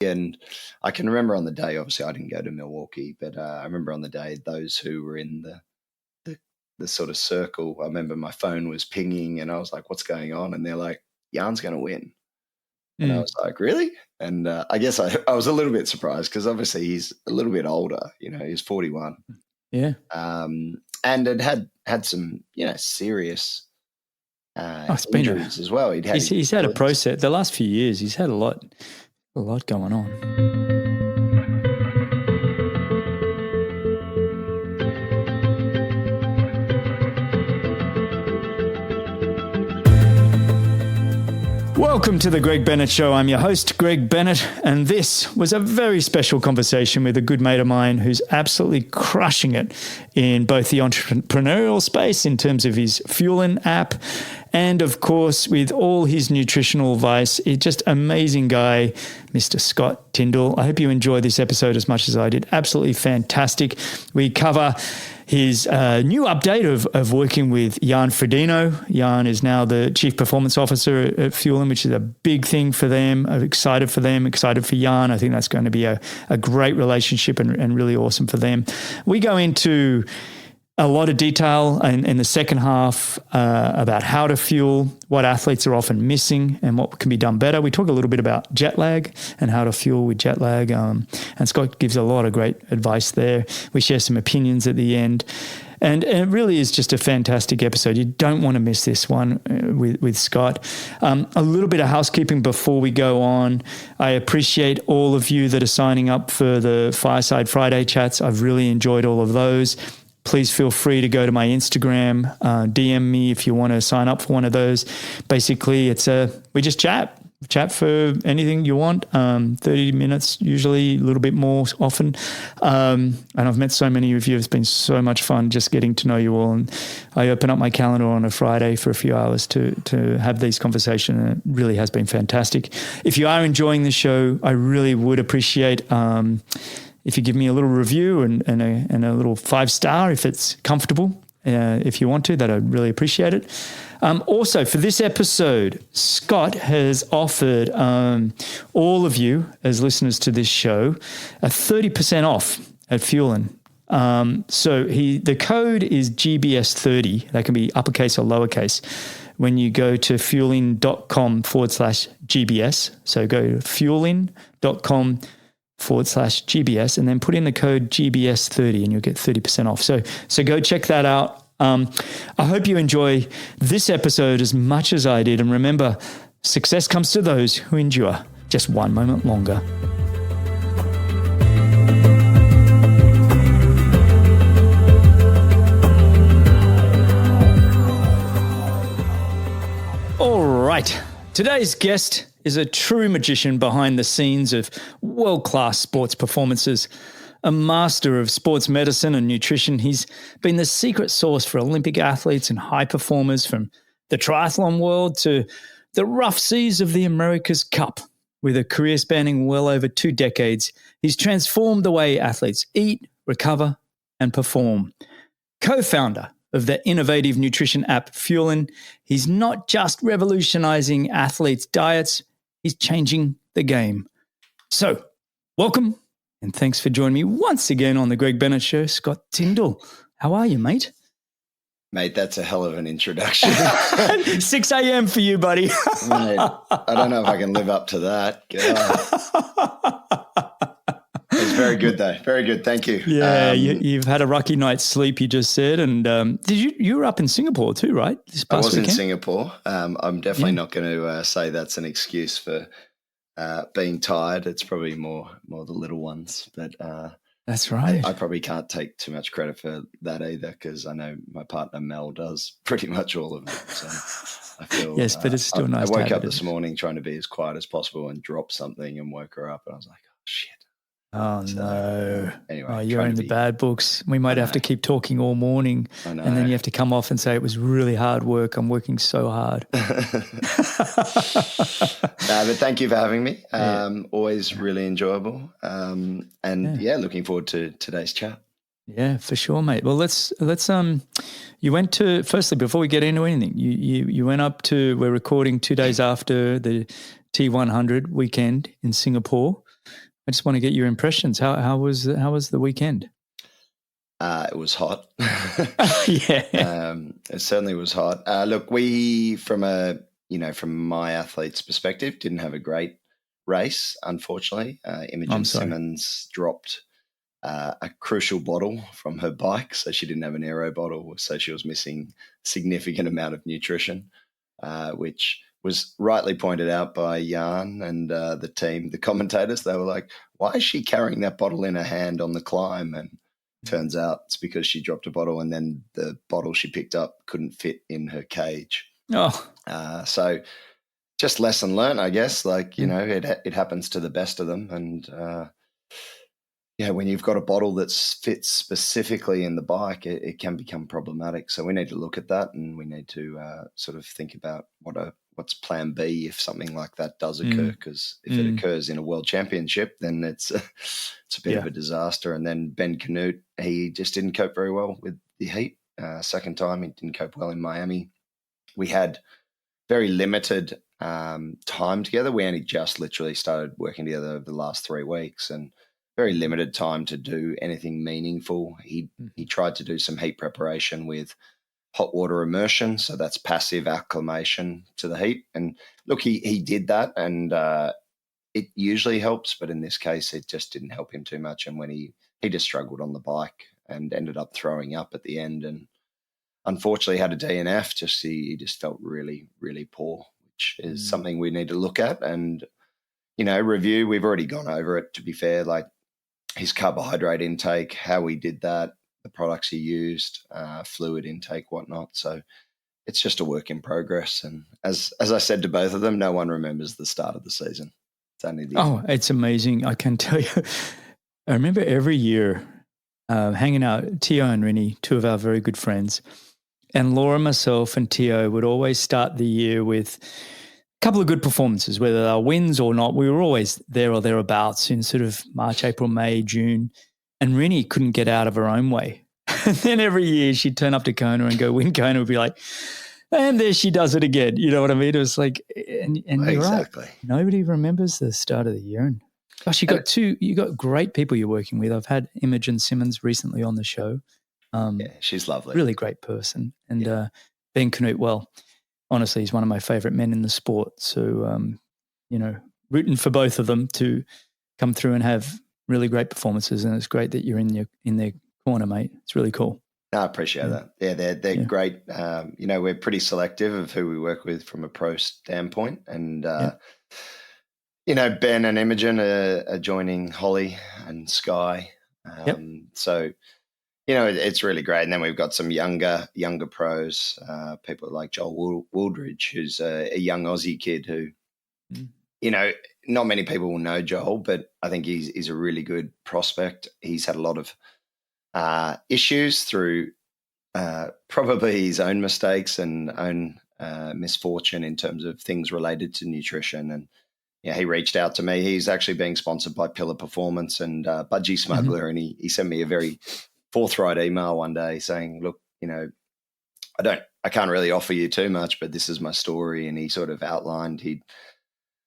and I can remember on the day, obviously I didn't go to Milwaukee, but I remember on the day those who were in the sort of circle, I remember my phone was pinging and I was like, what's going on? And they're like, Jan's going to win. And I was like, really? And I guess I was a little bit surprised because obviously he's a little bit older, he's 41. Yeah. And it had some, serious injuries as well. He's had a process. The last few years, he's had a lot going on. Welcome to the Greg Bennett Show. I'm your host, Greg Bennett, and this was a very special conversation with a good mate of mine who's absolutely crushing it in both the entrepreneurial space in terms of his Fuelin app and, of course, with all his nutritional advice. He's just amazing guy, Mr. Scott Tindal. I hope you enjoyed this episode as much as I did. Absolutely fantastic. We cover his new update of working with Jan Frodeno. Jan is now the Chief Performance Officer at Fuelin, which is a big thing for them. I'm excited for them, excited for Jan. I think that's going to be a great relationship and really awesome for them. We go into a lot of detail in the second half about how to fuel, what athletes are often missing and what can be done better. We talk a little bit about jet lag and how to fuel with jet lag. And Scott gives a lot of great advice there. We share some opinions at the end. And it really is just a fantastic episode. You don't want to miss this one with Scott. A little bit of housekeeping before we go on. I appreciate all of you that are signing up for the Fireside Friday chats. I've really enjoyed all of those. Please feel free to go to my Instagram, DM me if you want to sign up for one of those. Basically, we just chat for anything you want, 30 minutes, usually a little bit more often. And I've met so many of you. It's been so much fun just getting to know you all. And I open up my calendar on a Friday for a few hours to have these conversations. And it really has been fantastic. If you are enjoying the show, I really would appreciate if you give me a little review and a little 5-star if it's comfortable, if you want to, that I'd really appreciate it. Also, for this episode, Scott has offered all of you as listeners to this show a 30% off at Fuelin. So the code is GBS30. That can be uppercase or lowercase. When you go to fuelin.com/GBS, so go to fuelin.com/GBS and then put in the code GBS30 and you'll get 30% off. So go check that out. I hope you enjoy this episode as much as I did. And remember, success comes to those who endure just one moment longer. All right. Today's guest is a true magician behind the scenes of world-class sports performances. A master of sports medicine and nutrition, he's been the secret sauce for Olympic athletes and high performers from the triathlon world to the rough seas of the America's Cup. With a career spanning well over 2 decades, he's transformed the way athletes eat, recover, and perform. Co-founder of the innovative nutrition app Fuelin, he's not just revolutionizing athletes' diets, he's changing the game. So, welcome and thanks for joining me once again on the Greg Bennett Show, Scott Tindal. How are you, mate? Mate, that's a hell of an introduction. 6 a.m. for you, buddy. Mate, I don't know if I can live up to that. It's very good, though. Very good. Thank you. Yeah, you've had a rocky night's sleep, you just said. And you were up in Singapore too, right? This past I was weekend? in Singapore. I'm definitely not going to say that's an excuse for being tired. It's probably more the little ones. But that's right. I probably can't take too much credit for that either because I know my partner Mel does pretty much all of it. So I feel yes, but it's still nice. I woke up this morning trying to be as quiet as possible and dropped something and woke her up, and I was like, oh shit. Oh, no. Anyway, you're in the bad books. We might have to keep talking all morning. I know. And then you have to come off and say it was really hard work. I'm working so hard. But thank you for having me. Always really enjoyable. Looking forward to today's chat. Yeah, for sure, mate. Well, let's you went to, firstly, before we get into anything, you went up to, we're recording 2 days after the T100 weekend in Singapore. I just want to get your impressions. How was the weekend? It was hot. Yeah. It certainly was hot. Look, from my athlete's perspective, didn't have a great race, unfortunately. Imogen I'm sorry. Simmons dropped a crucial bottle from her bike, so she didn't have an aero bottle, so she was missing a significant amount of nutrition, which was rightly pointed out by Jan and the team, the commentators. They were like, why is she carrying that bottle in her hand on the climb? And turns out it's because she dropped a bottle and then the bottle she picked up couldn't fit in her cage. Oh. So just lesson learned, I guess. Like, Yeah. it happens to the best of them. And when you've got a bottle that fits specifically in the bike, it can become problematic. So we need to look at that, and we need to sort of think about what's plan B if something like that does occur. Because if it occurs in a world championship, then it's a bit of a disaster. And then Ben Canute, he just didn't cope very well with the heat. Second time, he didn't cope well in Miami. We had very limited time together. We only just literally started working together over the last 3 weeks, and very limited time to do anything meaningful. He tried to do some heat preparation with hot water immersion, so that's passive acclimation to the heat. And look, he did that, and it usually helps, but in this case, it just didn't help him too much. And when he just struggled on the bike and ended up throwing up at the end, and unfortunately had a DNF. He just felt really, really poor, which is something we need to look at and review. We've already gone over it, to be fair, like his carbohydrate intake, how he did that, the products he used, fluid intake, whatnot. So it's just a work in progress. And as I said to both of them, no one remembers the start of the season. It's only the end. It's amazing. I can tell you. I remember every year hanging out, Tio and Rini, two of our very good friends, and Laura, myself, and Tio would always start the year with a couple of good performances, whether they were wins or not. We were always there or thereabouts in sort of March, April, May, June. And Rini couldn't get out of her own way. And then every year she'd turn up to Kona and go win Kona, would be like, and there she does it again. You know what I mean? It was like, and you're exactly right. Nobody remembers the start of the year. And gosh, you got great people you're working with. I've had Imogen Simmons recently on the show. She's lovely. Really great person. And Ben Canute, well, honestly, he's one of my favorite men in the sport. So, rooting for both of them to come through and have really great performances. And it's great that you're in their corner, mate. It's really cool. No, I appreciate that. Yeah, they're great. We're pretty selective of who we work with from a pro standpoint. And, Ben and Imogen are joining Holly and Sky. So, it's really great. And then we've got some younger pros, people like Joel Wooldridge, who's a young Aussie kid who, not many people will know Joel, but I think he's a really good prospect. He's had a lot of issues through probably his own mistakes and own misfortune in terms of things related to nutrition. And he reached out to me. He's actually being sponsored by Pillar Performance and Budgie Smuggler, and he sent me a very forthright email one day saying, look, I can't really offer you too much, but this is my story. And he sort of outlined he'd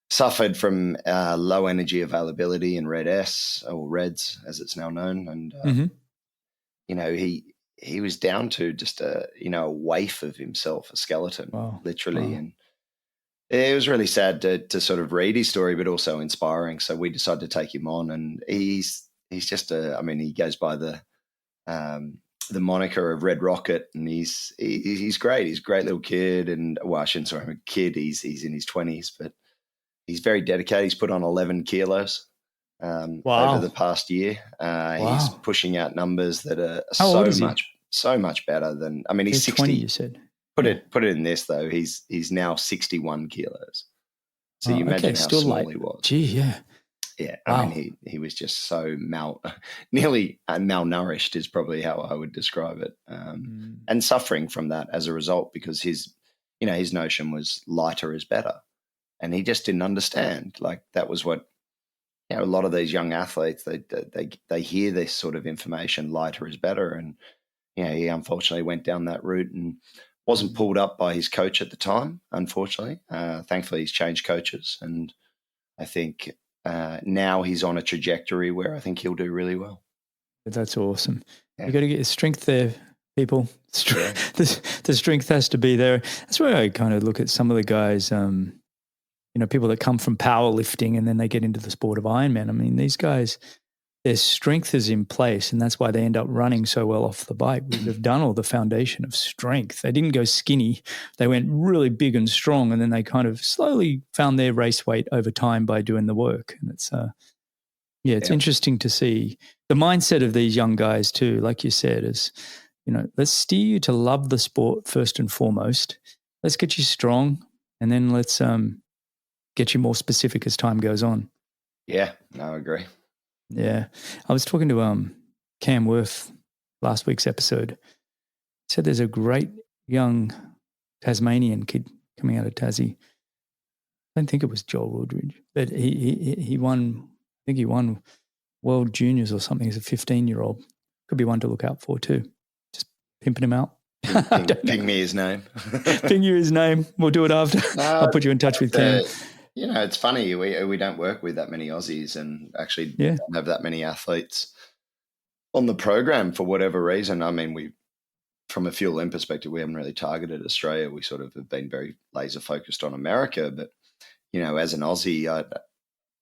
suffered from low energy availability in Reds, as it's now known. And, he was down to just a waif of himself, a skeleton, literally. Wow. And it was really sad to sort of read his story, but also inspiring. So we decided to take him on, and he's just he goes by the moniker of Red Rocket, and he's great. He's a great little kid, and I shouldn't say I'm a kid. He's in his 20s, but he's very dedicated. He's put on 11 kilos over the past year. He's pushing out numbers that are so much better than. I mean, he's 60. 20, you said. Put it in this though. He's now 61 kilos. So you imagine how small he was. Gee, yeah. Yeah, I mean, he was just so nearly malnourished is probably how I would describe it, and suffering from that as a result, because his notion was lighter is better, and he just didn't understand. Like, that was what a lot of these young athletes they hear this sort of information, lighter is better, and he unfortunately went down that route and wasn't pulled up by his coach at the time. Unfortunately, thankfully he's changed coaches, and I think now he's on a trajectory where I think he'll do really well. That's awesome. Yeah. You got to get your strength there, people. Yeah. The strength has to be there. That's where I kind of look at some of the guys, people that come from powerlifting and then they get into the sport of Ironman. I mean, these guys, their strength is in place, and that's why they end up running so well off the bike. They've done all the foundation of strength. They didn't go skinny. They went really big and strong, and then they kind of slowly found their race weight over time by doing the work. And it's interesting to see the mindset of these young guys too. Like you said, is, let's steer you to love the sport first and foremost. Let's get you strong, and then let's get you more specific as time goes on. Yeah, no, I agree. Yeah. I was talking to Cam Worth last week's episode. He said there's a great young Tasmanian kid coming out of Tassie. I don't think it was Joel Woodridge, but he won, I think he won World Juniors or something as a 15-year-old. Could be one to look out for too. Just pimping him out. Ping me his name. Ping you his name. We'll do it after. I'll put you in touch with Cam. It's funny. We don't work with that many Aussies and actually don't have that many athletes on the program for whatever reason. I mean, from a Fuelin perspective, we haven't really targeted Australia. We sort of have been very laser focused on America. But, as an Aussie,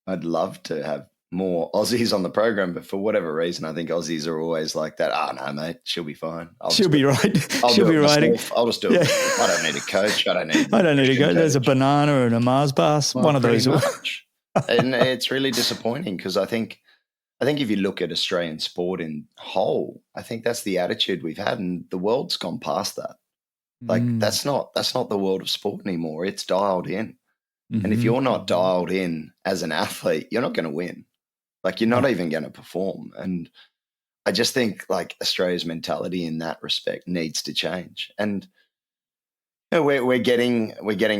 I'd love to have more Aussies on the program, but for whatever reason, I think Aussies are always like that. No, mate, she'll be fine. She'll be right. She'll be right. I'll just do it. I don't need a coach. I don't need to go. There's a banana and a Mars bar. One of those. And it's really disappointing because I think if you look at Australian sport in whole, I think that's the attitude we've had, and the world's gone past that. Like that's not the world of sport anymore. It's dialed in. Mm-hmm. And if you're not dialed in as an athlete, you're not going to win. Like you're not even going to perform. And I just think like Australia's mentality in that respect needs to change. And we're getting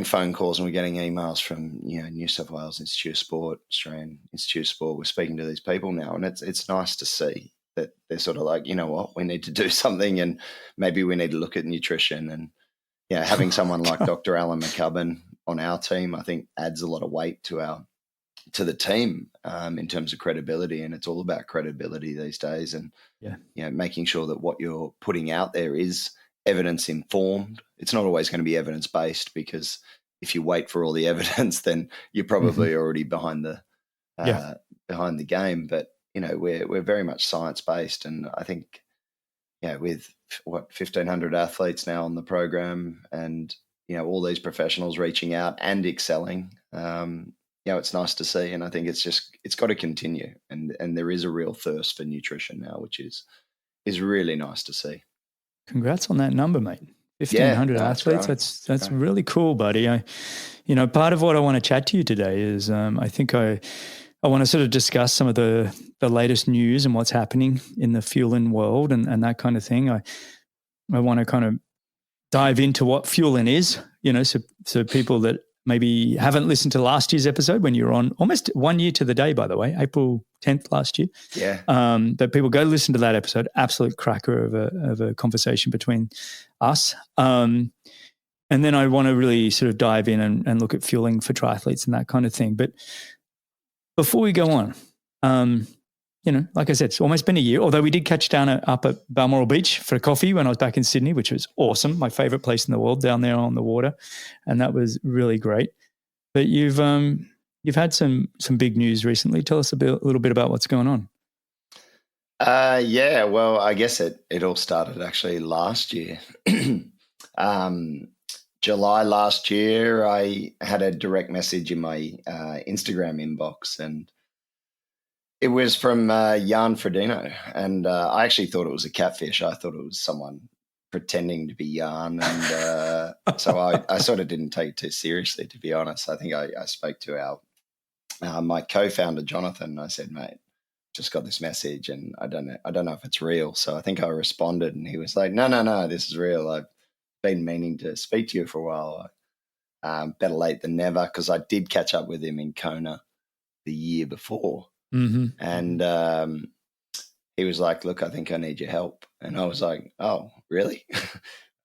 phone calls and we're getting emails from New South Wales Institute of Sport, Australian Institute of Sport. We're speaking to these people now, and it's nice to see that they're sort of like, you know what, we need to do something, and maybe we need to look at nutrition. And having someone like Dr. Alan McCubbin on our team, I think adds a lot of weight to the team in terms of credibility, and it's all about credibility these days. And making sure that what you're putting out there is evidence informed. It's not always going to be evidence based, because if you wait for all the evidence, then you're probably already behind the game. But we're very much science based, and I think with 1,500 athletes now on the program, and all these professionals reaching out and excelling. It's nice to see, and I think it's got to continue, and there is a real thirst for nutrition now, which is really nice to see. Congrats on that number, mate. 1,500 athletes. Right. That's really cool, buddy. Part of what I want to chat to you today is I think I want to sort of discuss some of the latest news and what's happening in the Fuelin world and that kind of thing. I want to kind of dive into what Fuelin is, so people that maybe haven't listened to last year's episode when you were on almost 1 year to the day, by the way, April 10th last year. Yeah. But people go listen to that episode. Absolute cracker of a conversation between us. And then I want to really sort of dive in and look at fueling for triathletes and that kind of thing. But before we go on, like I said, it's almost been a year, although we did catch down up at Balmoral Beach for a coffee when I was back in Sydney, which was awesome. My favorite place in the world, down there on the water. And that was really great. But you've had some big news recently. Tell us a little bit about what's going on. Well, I guess it all started actually last year. July last year, I had a direct message in my Instagram inbox, and it was from Jan Frodeno, and I actually thought it was a catfish. I thought it was someone pretending to be Jan, and so I sort of didn't take it too seriously, to be honest. I think I spoke to my co-founder Jonathan, and I said, "Mate, just got this message, and I don't know if it's real." So I think I responded, and he was like, "No, this is real. I've been meaning to speak to you for a while. Better late than never," because I did catch up with him in Kona the year before. Mm-hmm. And he was like, "Look, I think I need your help." And I was like, "Oh, really?"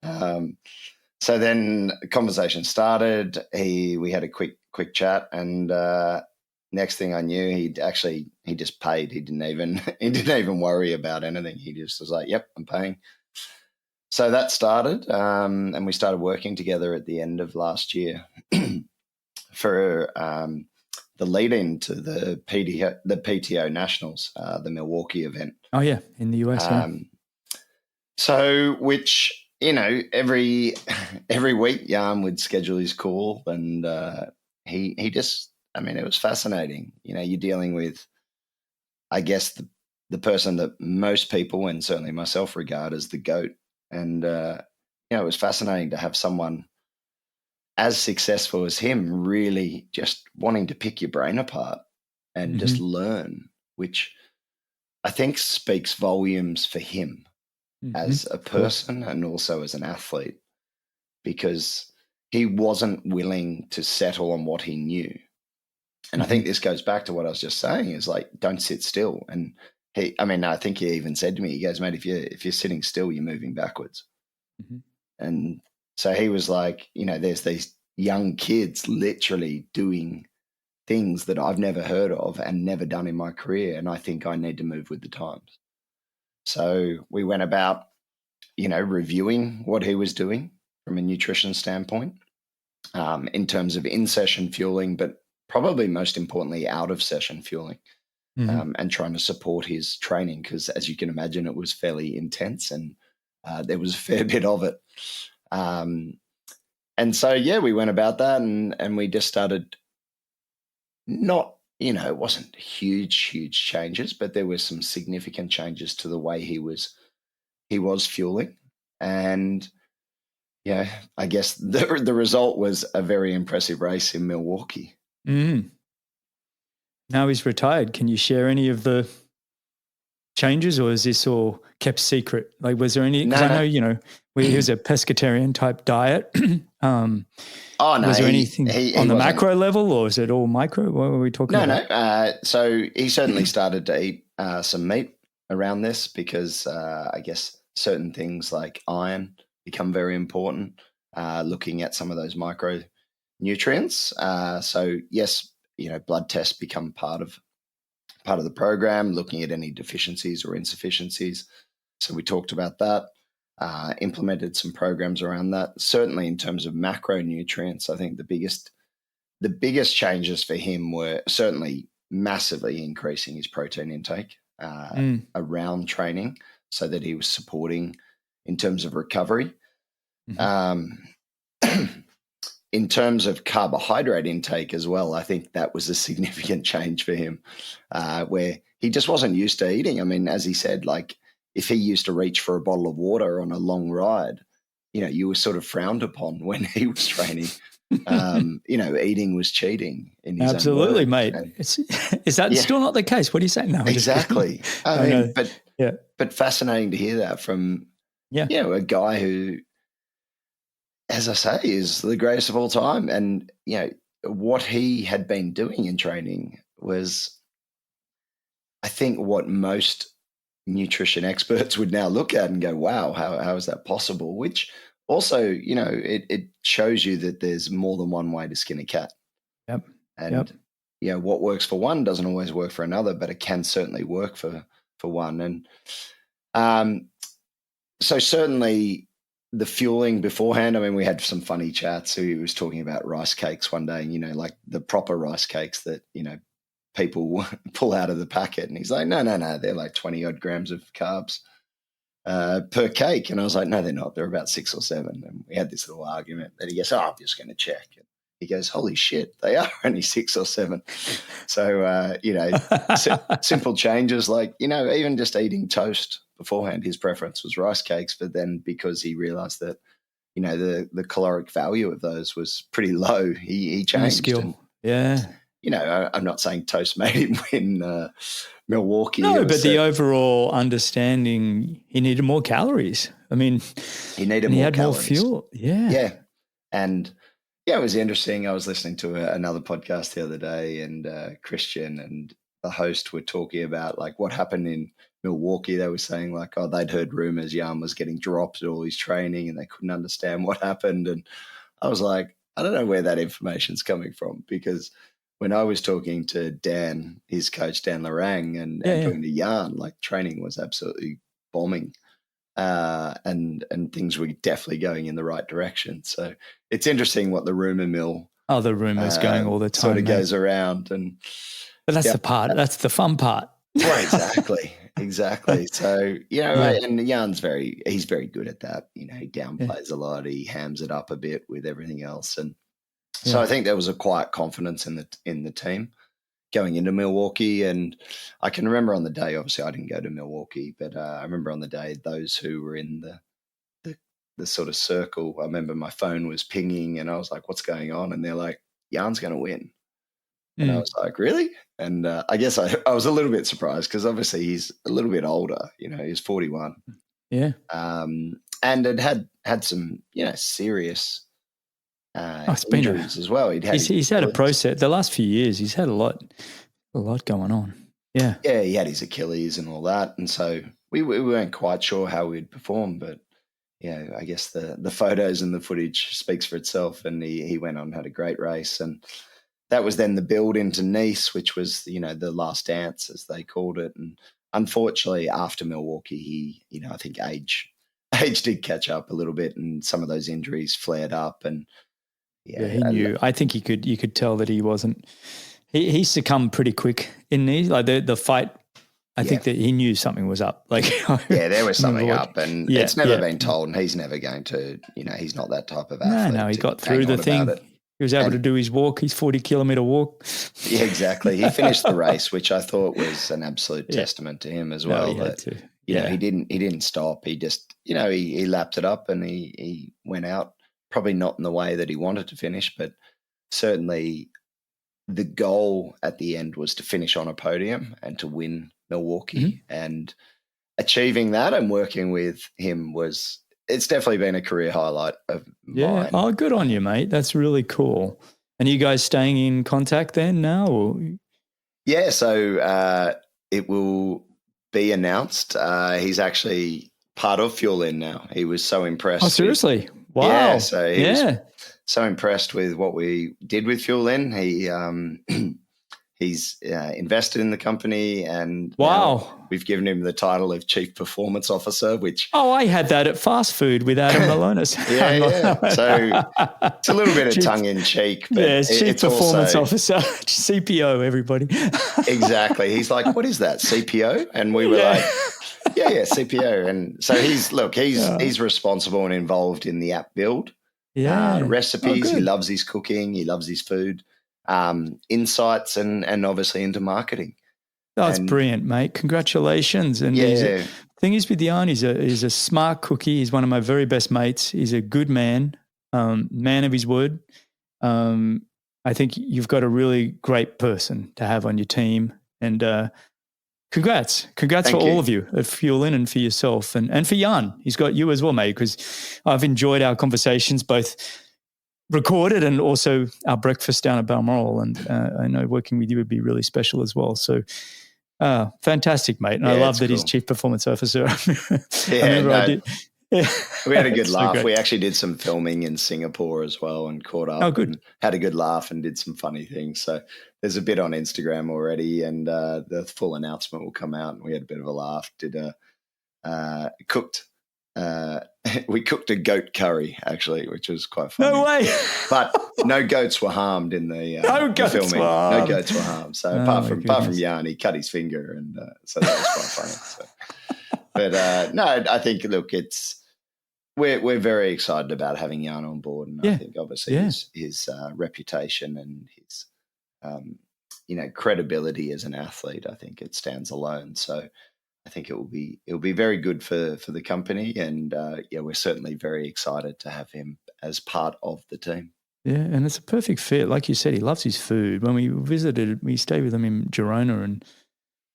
So then the conversation started. We had a quick chat, and next thing I knew, he just paid. He didn't even worry about anything. He just was like, "Yep, I'm paying." So that started, and we started working together at the end of last year for the lead in to the PTO Nationals, the Milwaukee event. Oh yeah, in the US. So, which, every week Jan would schedule his call, and he just, it was fascinating. You're dealing with, I guess, the person that most people, and certainly myself, regard as the GOAT. And, it was fascinating to have someone as successful as him really just wanting to pick your brain apart and just learn, which I think speaks volumes for him as a person and also as an athlete, because he wasn't willing to settle on what he knew. And I think this goes back to what I was just saying, is like, don't sit still. And I think he even said to me, he goes, "Mate, if you're sitting still, you're moving backwards." And so he was like, there's these young kids literally doing things that I've never heard of and never done in my career. And I think I need to move with the times. So we went about, reviewing what he was doing from a nutrition standpoint, in terms of in-session fueling, but probably most importantly, out-of-session fueling, and trying to support his training, because as you can imagine, it was fairly intense, and there was a fair bit of it. And so, we went about that, and we just started not, it wasn't huge changes, but there were some significant changes to the way he was fueling. And I guess the result was a very impressive race in Milwaukee. Now he's retired. Can you share any of the changes, or is this all kept secret? Like, was there any? Because I know, he was a pescatarian type diet. Was there anything on the macro level, or is it all micro? What were we talking about? No. So he certainly started to eat some meat around this, because I guess certain things like iron become very important, looking at some of those micronutrients. So yes, blood tests become part of the program, looking at any deficiencies or insufficiencies. So we talked about that, implemented some programs around that. Certainly in terms of macronutrients, I think the biggest changes for him were certainly massively increasing his protein intake around training, so that he was supporting in terms of recovery. In terms of carbohydrate intake as well, I think that was a significant change for him, where he just wasn't used to eating. As he said, like, if he used to reach for a bottle of water on a long ride, you were sort of frowned upon when he was training. Eating was cheating in his Absolutely, own mate. Is that still not the case? What are you saying now? Exactly. But fascinating to hear that from a guy who, as I say, is the greatest of all time. And, what he had been doing in training was, I think, what most nutrition experts would now look at and go, wow, how is that possible? Which also, it shows you that there's more than one way to skin a cat. And, what works for one doesn't always work for another, but it can certainly work for one. And so certainly the fueling beforehand, we had some funny chats. So he was talking about rice cakes one day, like the proper rice cakes that, people pull out of the packet. And he's like, no, they're like 20 odd grams of carbs per cake. And I was like, no, they're not. They're about 6 or 7. And we had this little argument. And he goes, I'm just going to check. And he goes, holy shit, they are only 6 or 7. So, simple changes like, even just eating toast beforehand, his preference was rice cakes. But then because he realized that, the caloric value of those was pretty low, he changed. I'm not saying toast made him win Milwaukee. No, but the overall understanding, he needed more calories. He needed more calories. More fuel. Yeah. And it was interesting. I was listening to another podcast the other day, and Christian and the host were talking about like what happened in Milwaukee. They were saying like, they'd heard rumors Jan was getting dropped at all his training, and they couldn't understand what happened. And I was like, I don't know where that information's coming from, because when I was talking to Dan, his coach Dan Lorang, and Yeah. talking to Jan, like training was absolutely bombing, and things were definitely going in the right direction. So it's interesting what the rumor mill Oh, the rumors going all the time, sort of mate. goes around, and but that's the part. That's the fun part. Well, exactly. So, and Jan's he's very good at that. He downplays a lot. He hams it up a bit with everything else. And so I think there was a quiet confidence in the team going into Milwaukee. And I can remember on the day, obviously I didn't go to Milwaukee, but I remember on the day, those who were in the sort of circle, I remember my phone was pinging and I was like, what's going on? And they're like, Jan's going to win. And I was like, really? And I guess I was a little bit surprised because obviously he's a little bit older. He's 41. Yeah. And it had some, serious injuries as well. He's had a process. The last few years, he's had a lot going on. Yeah. Yeah, he had his Achilles and all that. And so we weren't quite sure how we'd perform. But, I guess the photos and the footage speaks for itself. And he went on and had a great race. And that was then the build into Nice, which was, the last dance, as they called it. And unfortunately, after Milwaukee, he, I think age did catch up a little bit, and some of those injuries flared up. And he knew. I think you could tell that he wasn't. He succumbed pretty quick in Nice, like the fight. I think that he knew something was up. Like, there was something up, and it's never been told, and he's never going to. He's not that type of athlete. No, he got through the thing. He was able to do his walk, his 40-kilometre walk. Yeah, exactly. He finished the race, which I thought was an absolute testament to him as well. No, he he didn't stop. He just, he lapped it up and he went out, probably not in the way that he wanted to finish, but certainly the goal at the end was to finish on a podium and to win Milwaukee. And achieving that and working with him it's definitely been a career highlight of mine. Oh, good on you, mate. That's really cool. And are you guys staying in contact then now? Or? Yeah, so it will be announced. He's actually part of Fuelin now. He was so impressed. Oh, seriously? Wow. Yeah, so he was so impressed with what we did with Fuelin. He's invested in the company, and we've given him the title of Chief Performance Officer, which... Oh, I had that at fast food with Adam Malonis. yeah. So it's a little bit of tongue-in-cheek. But Chief Performance Officer, CPO, everybody. Exactly. He's like, what is that, CPO? And we were like, yeah, CPO. And so he's responsible and involved in the app build. Yeah. Recipes. He loves his cooking. He loves his food. Insights and obviously into marketing. Oh, it's brilliant, mate. Congratulations. And the thing is with Jan, he's a smart cookie. He's one of my very best mates. He's a good man, man of his word. I think you've got a really great person to have on your team. And congrats for all of you at Fuelin and for yourself and for Jan. He's got you as well, mate, because I've enjoyed our conversations, both recorded and also our breakfast down at Balmoral. And I know working with you would be really special as well. So fantastic, mate. And I love that he's Chief Performance Officer. We had a good laugh. We actually did some filming in Singapore as well and caught up. Oh, good. And had a good laugh and did some funny things. So there's a bit on Instagram already, and the full announcement will come out. And we had a bit of a laugh. We cooked a goat curry, actually, which was quite funny. No way. But no goats were harmed in the filming. No goats were harmed. So apart from Jan, he cut his finger, and so that was quite funny. So. But no, I think, look, we're very excited about having Jan on board, and I think obviously his reputation and his credibility as an athlete, I think it stands alone. So I think it'll be very good for the company, and we're certainly very excited to have him as part of the team. Yeah, and it's a perfect fit. Like you said, he loves his food. When we visited, we stayed with him in Girona, and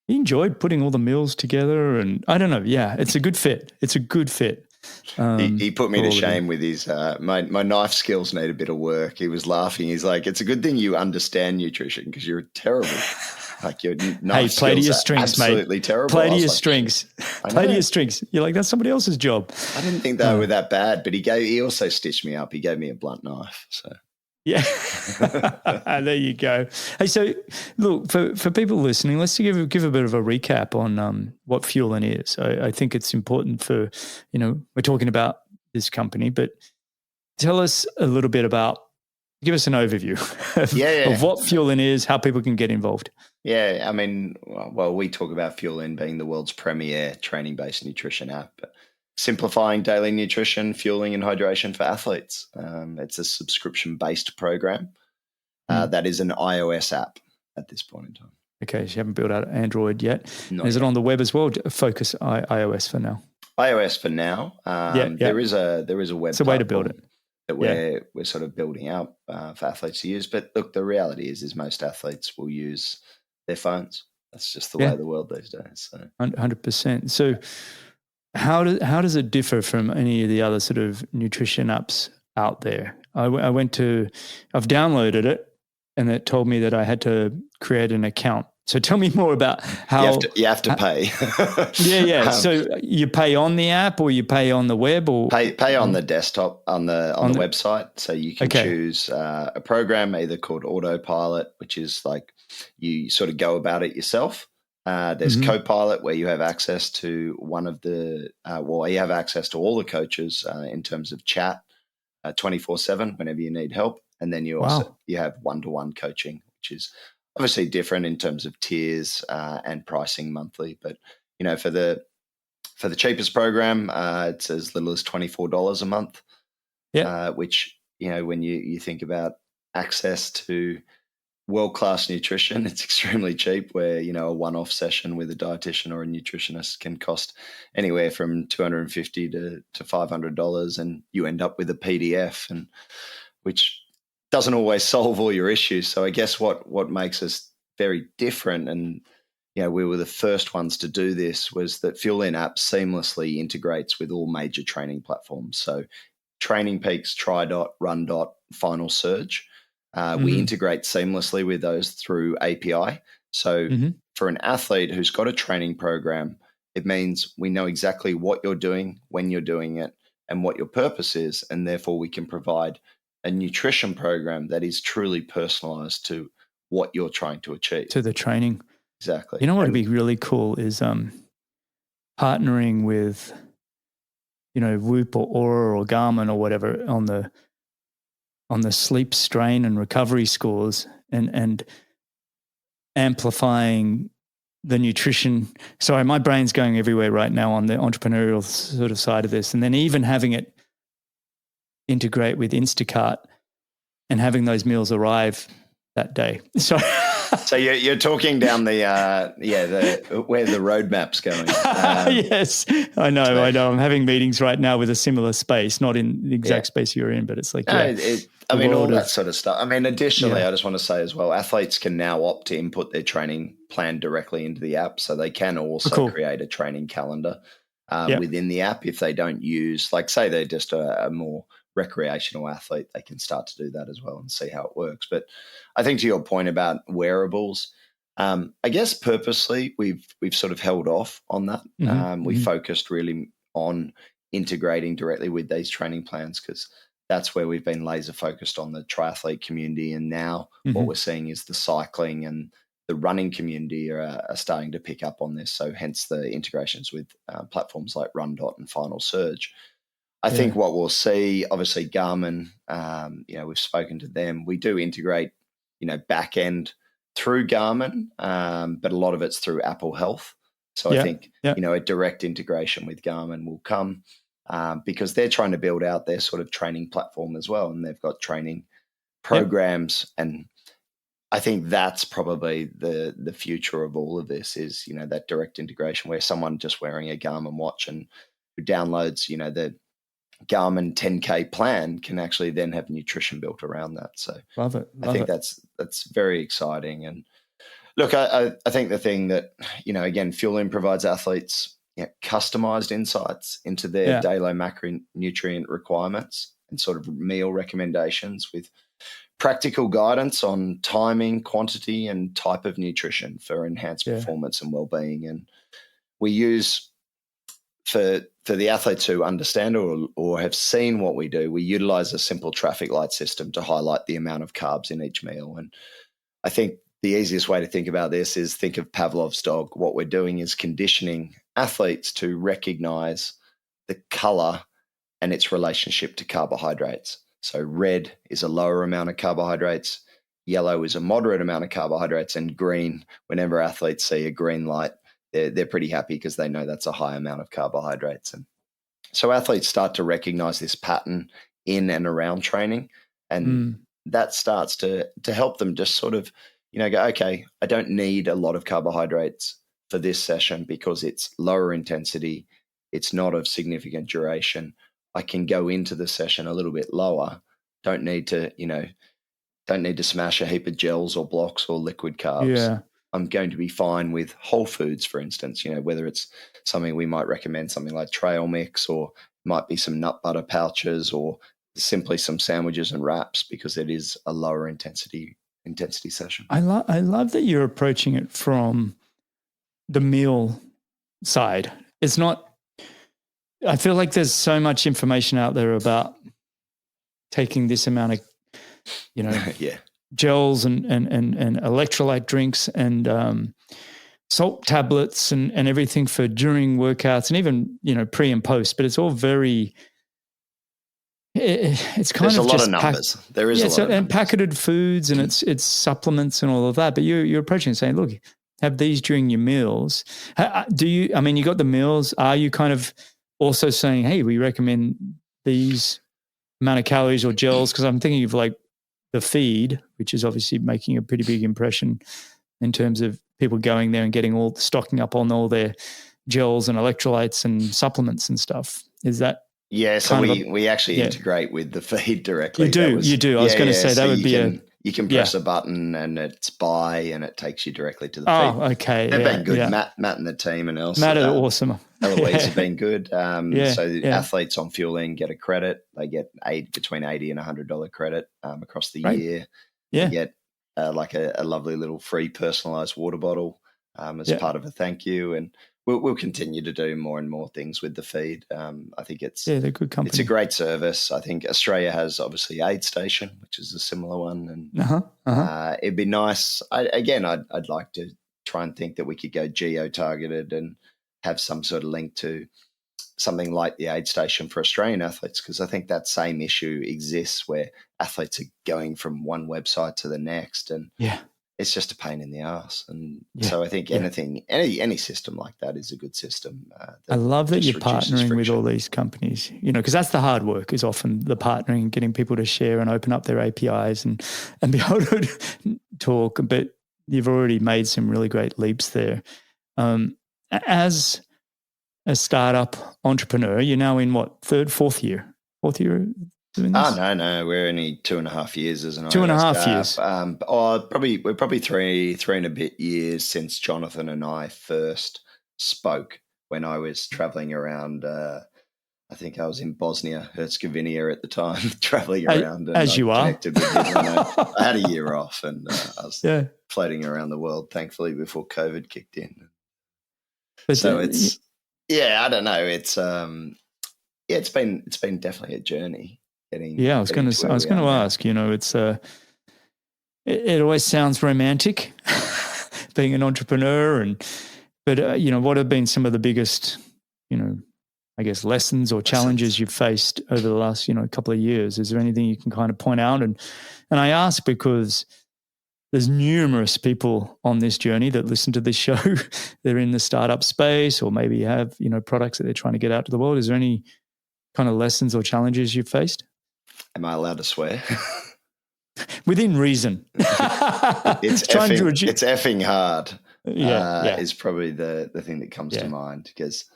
he enjoyed putting all the meals together. And I don't know, it's a good fit. It's a good fit. He put me to shame with his my knife skills need a bit of work. He was laughing. He's like, it's a good thing you understand nutrition because you're terrible. Like your knife play to your strengths, absolutely mate. terrible. Play to your strengths. Play to your strengths. You're like, that's somebody else's job. I didn't think they were that bad, but he also stitched me up. He gave me a blunt knife. So Yeah. There you go. Hey, so look, for people listening, let's give a bit of a recap on what Fuelin is. I think it's important for, we're talking about this company, but tell us a little bit about, give us an overview of what Fuelin is, how people can get involved. Yeah, I mean, well, we talk about Fuelin being the world's premier training-based nutrition app, simplifying daily nutrition, fueling, and hydration for athletes. It's a subscription-based program that is an iOS app at this point in time. Okay, so you haven't built out Android yet. Is it on the web as well? Focus iOS for now. iOS for now. There is a web. It's a way to build it that we're sort of building out for athletes to use. But look, the reality is most athletes will use their phones. That's just the way of the world these days. So 100%. So how does it differ from any of the other sort of nutrition apps out there? I've downloaded it, and it told me that I had to create an account. So tell me more about how you have to pay. So you pay on the app, or you pay on the web, or pay on the desktop on the website. So you can choose a program either called Autopilot, which is like you sort of go about it yourself. There's Copilot, where you have access to one of the you have access to all the coaches in terms of chat 24/7 whenever you need help, and then you have one-to-one coaching, which is obviously different in terms of tiers and pricing monthly. But for the cheapest program, it's as little as $24 a month. Which when you think about access to world-class nutrition, it's extremely cheap, where a one-off session with a dietitian or a nutritionist can cost anywhere from $250 to $500, and you end up with a PDF, and which doesn't always solve all your issues. So I guess what makes us very different, and we were the first ones to do this, was that Fuelin app seamlessly integrates with all major training platforms. So Training Peaks, TriDot, RunDot, Final Surge. We integrate seamlessly with those through API. So for an athlete who's got a training program, it means we know exactly what you're doing, when you're doing it, and what your purpose is, and therefore we can provide a nutrition program that is truly personalized to what you're trying to achieve. To the training. Exactly. What would be really cool is partnering with, Whoop or Oura or Garmin or whatever on the sleep strain and recovery scores, and amplifying the nutrition. Sorry, my brain's going everywhere right now on the entrepreneurial sort of side of this, and then even having it integrate with Instacart and having those meals arrive that day. So you're talking down the where the roadmap's going. Yes, I know. I'm having meetings right now with a similar space, not in the exact space you're in, but it's like all that sort of stuff. I mean, additionally, I just want to say as well, athletes can now opt to input their training plan directly into the app, so they can also create a training calendar within the app if they don't use, like, say they're just a more recreational athlete, they can start to do that as well and see how it works. But I think to your point about wearables, I guess purposely we've sort of held off on that. We focused really on integrating directly with these training plans, because that's where we've been laser focused on the triathlete community. And now what we're seeing is the cycling and the running community are starting to pick up on this. So hence the integrations with platforms like RunDot and Final Surge. I think what we'll see, obviously Garmin, we've spoken to them. We do integrate, back end through Garmin, but a lot of it's through Apple Health. So I think, a direct integration with Garmin will come because they're trying to build out their sort of training platform as well. And they've got training programs. And I think that's probably the future of all of this is, that direct integration where someone just wearing a Garmin watch and who downloads, the Garmin 10K plan can actually then have nutrition built around that. So love it. I think that's very exciting. And look, I think the thing that, again, Fuelin provides athletes customized insights into their daily macronutrient requirements and sort of meal recommendations with practical guidance on timing, quantity, and type of nutrition for enhanced performance and well-being. And we use for the athletes who understand or have seen what we do, we utilize a simple traffic light system to highlight the amount of carbs in each meal. And I think the easiest way to think about this is think of Pavlov's dog. What we're doing is conditioning athletes to recognize the color and its relationship to carbohydrates. So red is a lower amount of carbohydrates, yellow is a moderate amount of carbohydrates, and green, whenever athletes see a green light, they're pretty happy because they know that's a high amount of carbohydrates. And so athletes start to recognize this pattern in and around training, and that starts to help them just sort of, go, okay, I don't need a lot of carbohydrates for this session because it's lower intensity, it's not of significant duration. I can go into the session a little bit lower. Don't need to smash a heap of gels or blocks or liquid carbs. Yeah. I'm going to be fine with whole foods, for instance, whether it's something we might recommend, something like trail mix, or might be some nut butter pouches, or simply some sandwiches and wraps, because it is a lower intensity session. I love that you're approaching it from the meal side. It's not, I feel like there's so much information out there about taking this amount of, yeah, gels and electrolyte drinks and salt tablets and everything for during workouts and even, pre and post, but it's all very, it's kind There's of a lot just of numbers. There is a lot of and numbers. packeted foods and it's supplements and all of that. But you're approaching it saying, look, have these during your meals. You got the meals. Are you kind of also saying, hey, we recommend these amount of calories or gels? Because I'm thinking of like the feed, which is obviously making a pretty big impression in terms of people going there and stocking up on all their gels and electrolytes and supplements and stuff. Is that? Yeah, so we actually integrate with the feed directly. You do. I was going to say that would be you can press a button and it's buy and it takes you directly to the feed. Oh, okay. They've been good. Yeah. Matt and the team and Elsa. Matt are awesome. Eloise have been good. So athletes on Fuelin get a credit. They get between $80 and $100 credit across the year. Yeah. They get like a lovely little free personalized water bottle as part of a thank you. And we'll continue to do more and more things with the feed. I think they're good company. It's a great service. I think Australia has obviously Aid Station, which is a similar one, and it'd be nice. I'd like to try and think that we could go geo-targeted and have some sort of link to something like the Aid Station for Australian athletes, because I think that same issue exists where athletes are going from one website to the next, and it's just a pain in the ass. And so I think any system like that is a good system. I love that you're partnering with all these companies, because that's the hard work, is often the partnering, getting people to share and open up their APIs and be able to talk. But you've already made some really great leaps there. As a startup entrepreneur, you're now in what, fourth year doing this? No, we're only 2.5 years as an 2.5 years. We're probably three and a bit years since Jonathan and I first spoke, when I was traveling around. I think I was in Bosnia Herzegovina at the time, traveling around. And as you are. Connected with him. I had a year off, and I was floating around the world, thankfully, before COVID kicked in. So it's I don't know. It's it's been definitely a journey. I was going to ask. It's it always sounds romantic, being an entrepreneur, but what have been some of the biggest, I guess, lessons or challenges you've faced over the last couple of years? Is there anything you can kind of point out? And I ask because there's numerous people on this journey that listen to this show. They're in the startup space, or maybe have products that they're trying to get out to the world. Is there any kind of lessons or challenges you've faced? Am I allowed to swear? Within reason. It's effing hard. Is probably the thing that comes to mind, because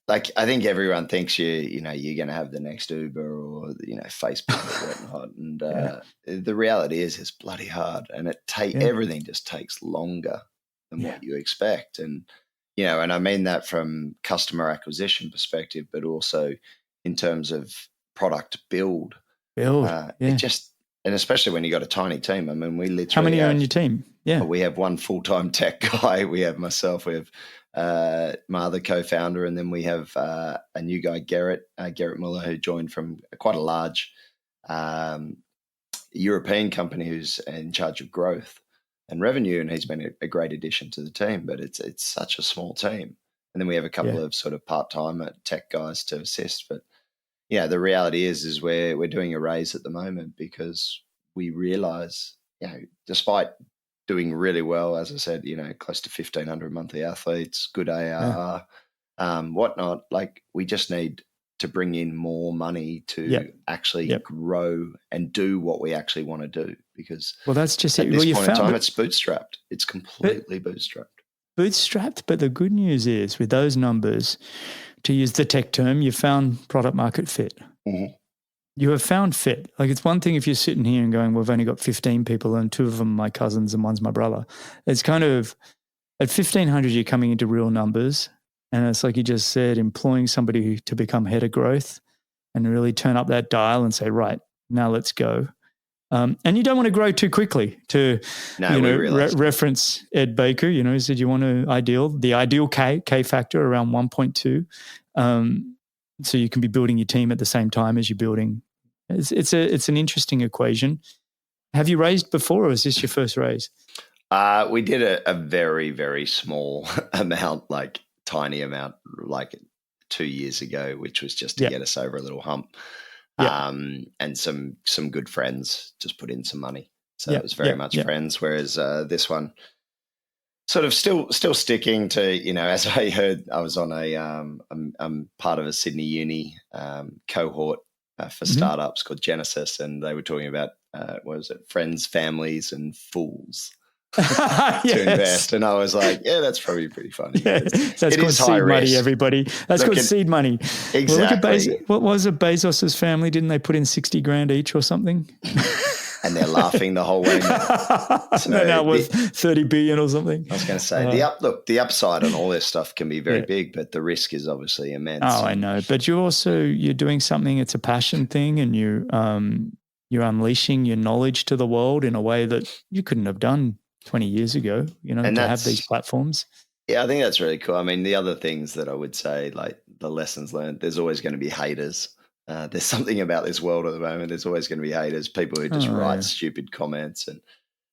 like, I think everyone thinks you're going to have the next Uber or Facebook or whatnot, and the reality is it's bloody hard, and everything just takes longer than what you expect, and and I mean that from customer acquisition perspective, but also in terms of product build. It just and especially when you got a tiny team. I mean, we literally How many are on your team? Yeah. We have one full-time tech guy. We have myself. We have my other co-founder, and then we have a new guy, Garrett Muller, who joined from quite a large European company who's in charge of growth and revenue, and he's been a great addition to the team. But it's such a small team, and then we have a couple of sort of part-time tech guys to assist. But yeah, the reality is we're doing a raise at the moment because we realise, despite doing really well, as I said, close to 1,500 monthly athletes, good ARR, whatnot. Like, we just need to bring in more money to actually grow and do what we actually want to do. Because that's just at it. this point in time, it's bootstrapped. It's completely bootstrapped. But the good news is, with those numbers, to use the tech term, you found product market fit. Mm-hmm. You have found fit. Like, it's one thing if you're sitting here and going, well, we've only got 15 people and 2 of them my cousins and one's my brother. It's kind of, at 1,500, you're coming into real numbers. And it's like you just said, employing somebody to become head of growth and really turn up that dial and say, right, now let's go. And you don't want to grow too quickly to, reference Ed Baker, he said you want the ideal K factor around 1.2. So you can be building your team at the same time as you're building. It's an interesting equation. Have you raised before, or is this your first raise? We did a very, very small amount, like tiny amount, like 2 years ago, which was just to get us over a little hump. And some good friends just put in some money. So it was very much friends, whereas this one sort of still sticking to, as I heard, I was on I'm part of a Sydney Uni cohort for startups called Genesis, and they were talking about, friends, families, and fools to invest. And I was like, that's probably pretty funny. That's called seed money, everybody. That's called seed money. Exactly. Well, look at what was it, Bezos's family? Didn't they put in 60 grand each or something? And they're laughing the whole way now. So now worth 30 billion or something. I was going to say, the upside on all this stuff can be very big, but the risk is obviously immense. Oh, I know. But you're doing something, it's a passion thing, and you're unleashing your knowledge to the world in a way that you couldn't have done 20 years ago, and to have these platforms. Yeah, I think that's really cool. I mean, the other things that I would say, like the lessons learned, there's always going to be haters. There's something about this world at the moment. There's always going to be haters, people who just write stupid comments and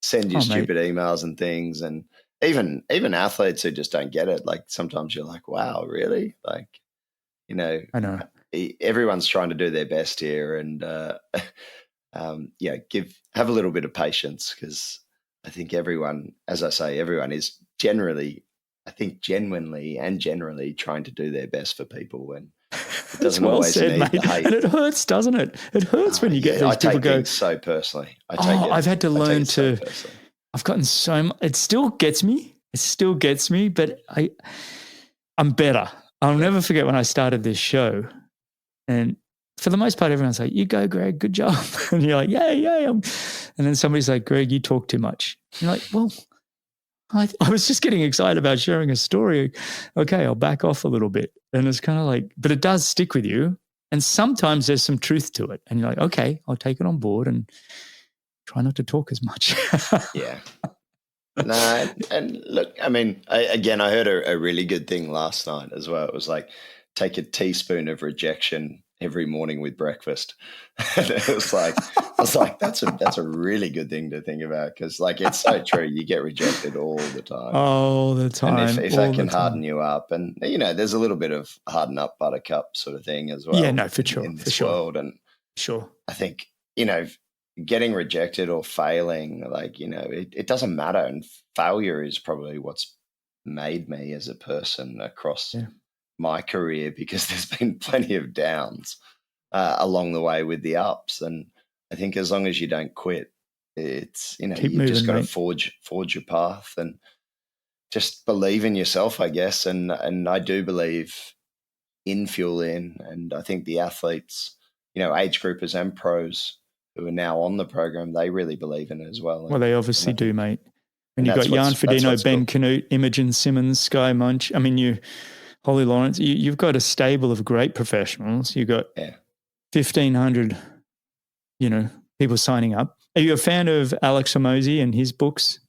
send you stupid emails and things. And even athletes who just don't get it. Like, sometimes you're like, wow, really? Like, I know. Everyone's trying to do their best here, and have a little bit of patience, because I think everyone, as I say, everyone is genuinely trying to do their best for people, and it doesn't always need the hate. And it hurts, doesn't it? It hurts when you get these people go so personally. I've had to learn to. I've gotten so much. It still gets me. But I'm better. I'll never forget when I started this show, and for the most part, everyone's like, "You go, Greg, good job," and you're like, "Yeah." And then somebody's like, "Greg, you talk too much." You're like, "Well, I was just getting excited about sharing a story. Okay, I'll back off a little bit." And it's kind of like, but it does stick with you. And sometimes there's some truth to it. And you're like, okay, I'll take it on board and try not to talk as much. Yeah. No, and look, I mean, I heard a really good thing last night as well. It was like, take a teaspoon of rejection every morning with breakfast. And I was like, that's a really good thing to think about, because, like, it's so true. You get rejected all the time. All the time. And if that can harden you up, and there's a little bit of harden up buttercup sort of thing as well. Yeah, no, for sure. In this world. And sure, I think, getting rejected or failing, like, it doesn't matter. And failure is probably what's made me as a person across my career, because there's been plenty of downs along the way with the ups. And I think as long as you don't quit, it's, you just got to forge your path and just believe in yourself, I guess. And I do believe in Fuelin, and I think the athletes, age groupers and pros who are now on the program, they really believe in it as well. Well, they obviously do, mate. And you've got Jan Frodeno, Ben Canute, Imogen Simmons, Sky Munch. I mean, Holly Lawrence, you've got a stable of great professionals. You've got 1,500, people signing up. Are you a fan of Alex Hormozi and his books?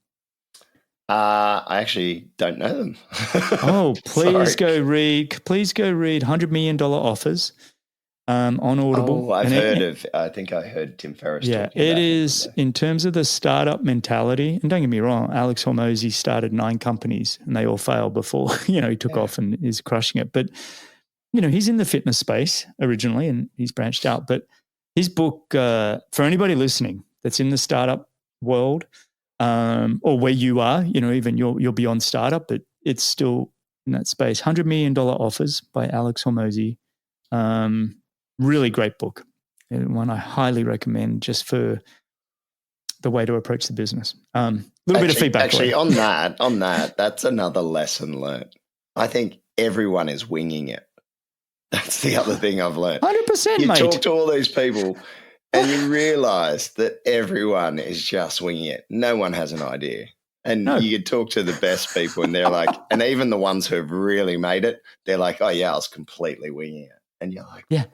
I actually don't know them. Oh, please Sorry. go read $100 Million Offers on Audible. Oh, I think I heard Tim Ferriss Yeah, talking it about is him. in terms of the startup mentality. And don't get me wrong, Alex Hormozi started 9 companies and they all failed before, he took off and is crushing it. But, he's in the fitness space originally and he's branched out. But his book, for anybody listening that's in the startup world, or where you are, even you're beyond startup, but it's still in that space. $100 Million Offers by Alex Hormozi. Really great book. And one I highly recommend just for the way to approach the business. Little bit of feedback. Actually, on that, that's another lesson learned. I think everyone is winging it. That's the other thing I've learned. 100%, mate. You talk to all these people and you realize that everyone is just winging it. No one has an idea. And you could talk to the best people and they're like, and even the ones who have really made it, they're like, oh yeah, I was completely winging it. And you're like, yeah.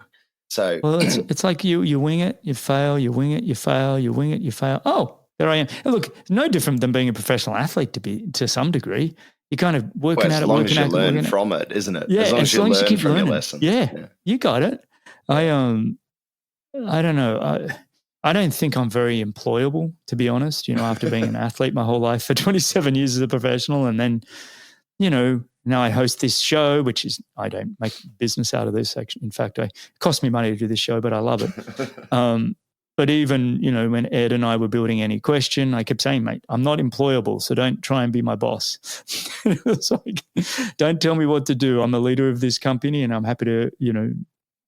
So it's like you wing it, you fail, you wing it, you fail, you wing it, you fail. Oh, there I am. And look, it's no different than being a professional athlete to some degree. You're kind of working at it, working at it. As long as you learn from it, isn't it? Yeah, as long as you keep learning. Your lessons. Yeah, you got it. I don't know. I don't think I'm very employable, to be honest. After being an athlete my whole life for 27 years as a professional, and then, now I host this show, which is I don't make business out of this. Actually, in fact, it cost me money to do this show, but I love it. But even when Ed and I were building Any Question, I kept saying, mate, I'm not employable, so don't try and be my boss. It's like, don't tell me what to do. I'm the leader of this company, and I'm happy to.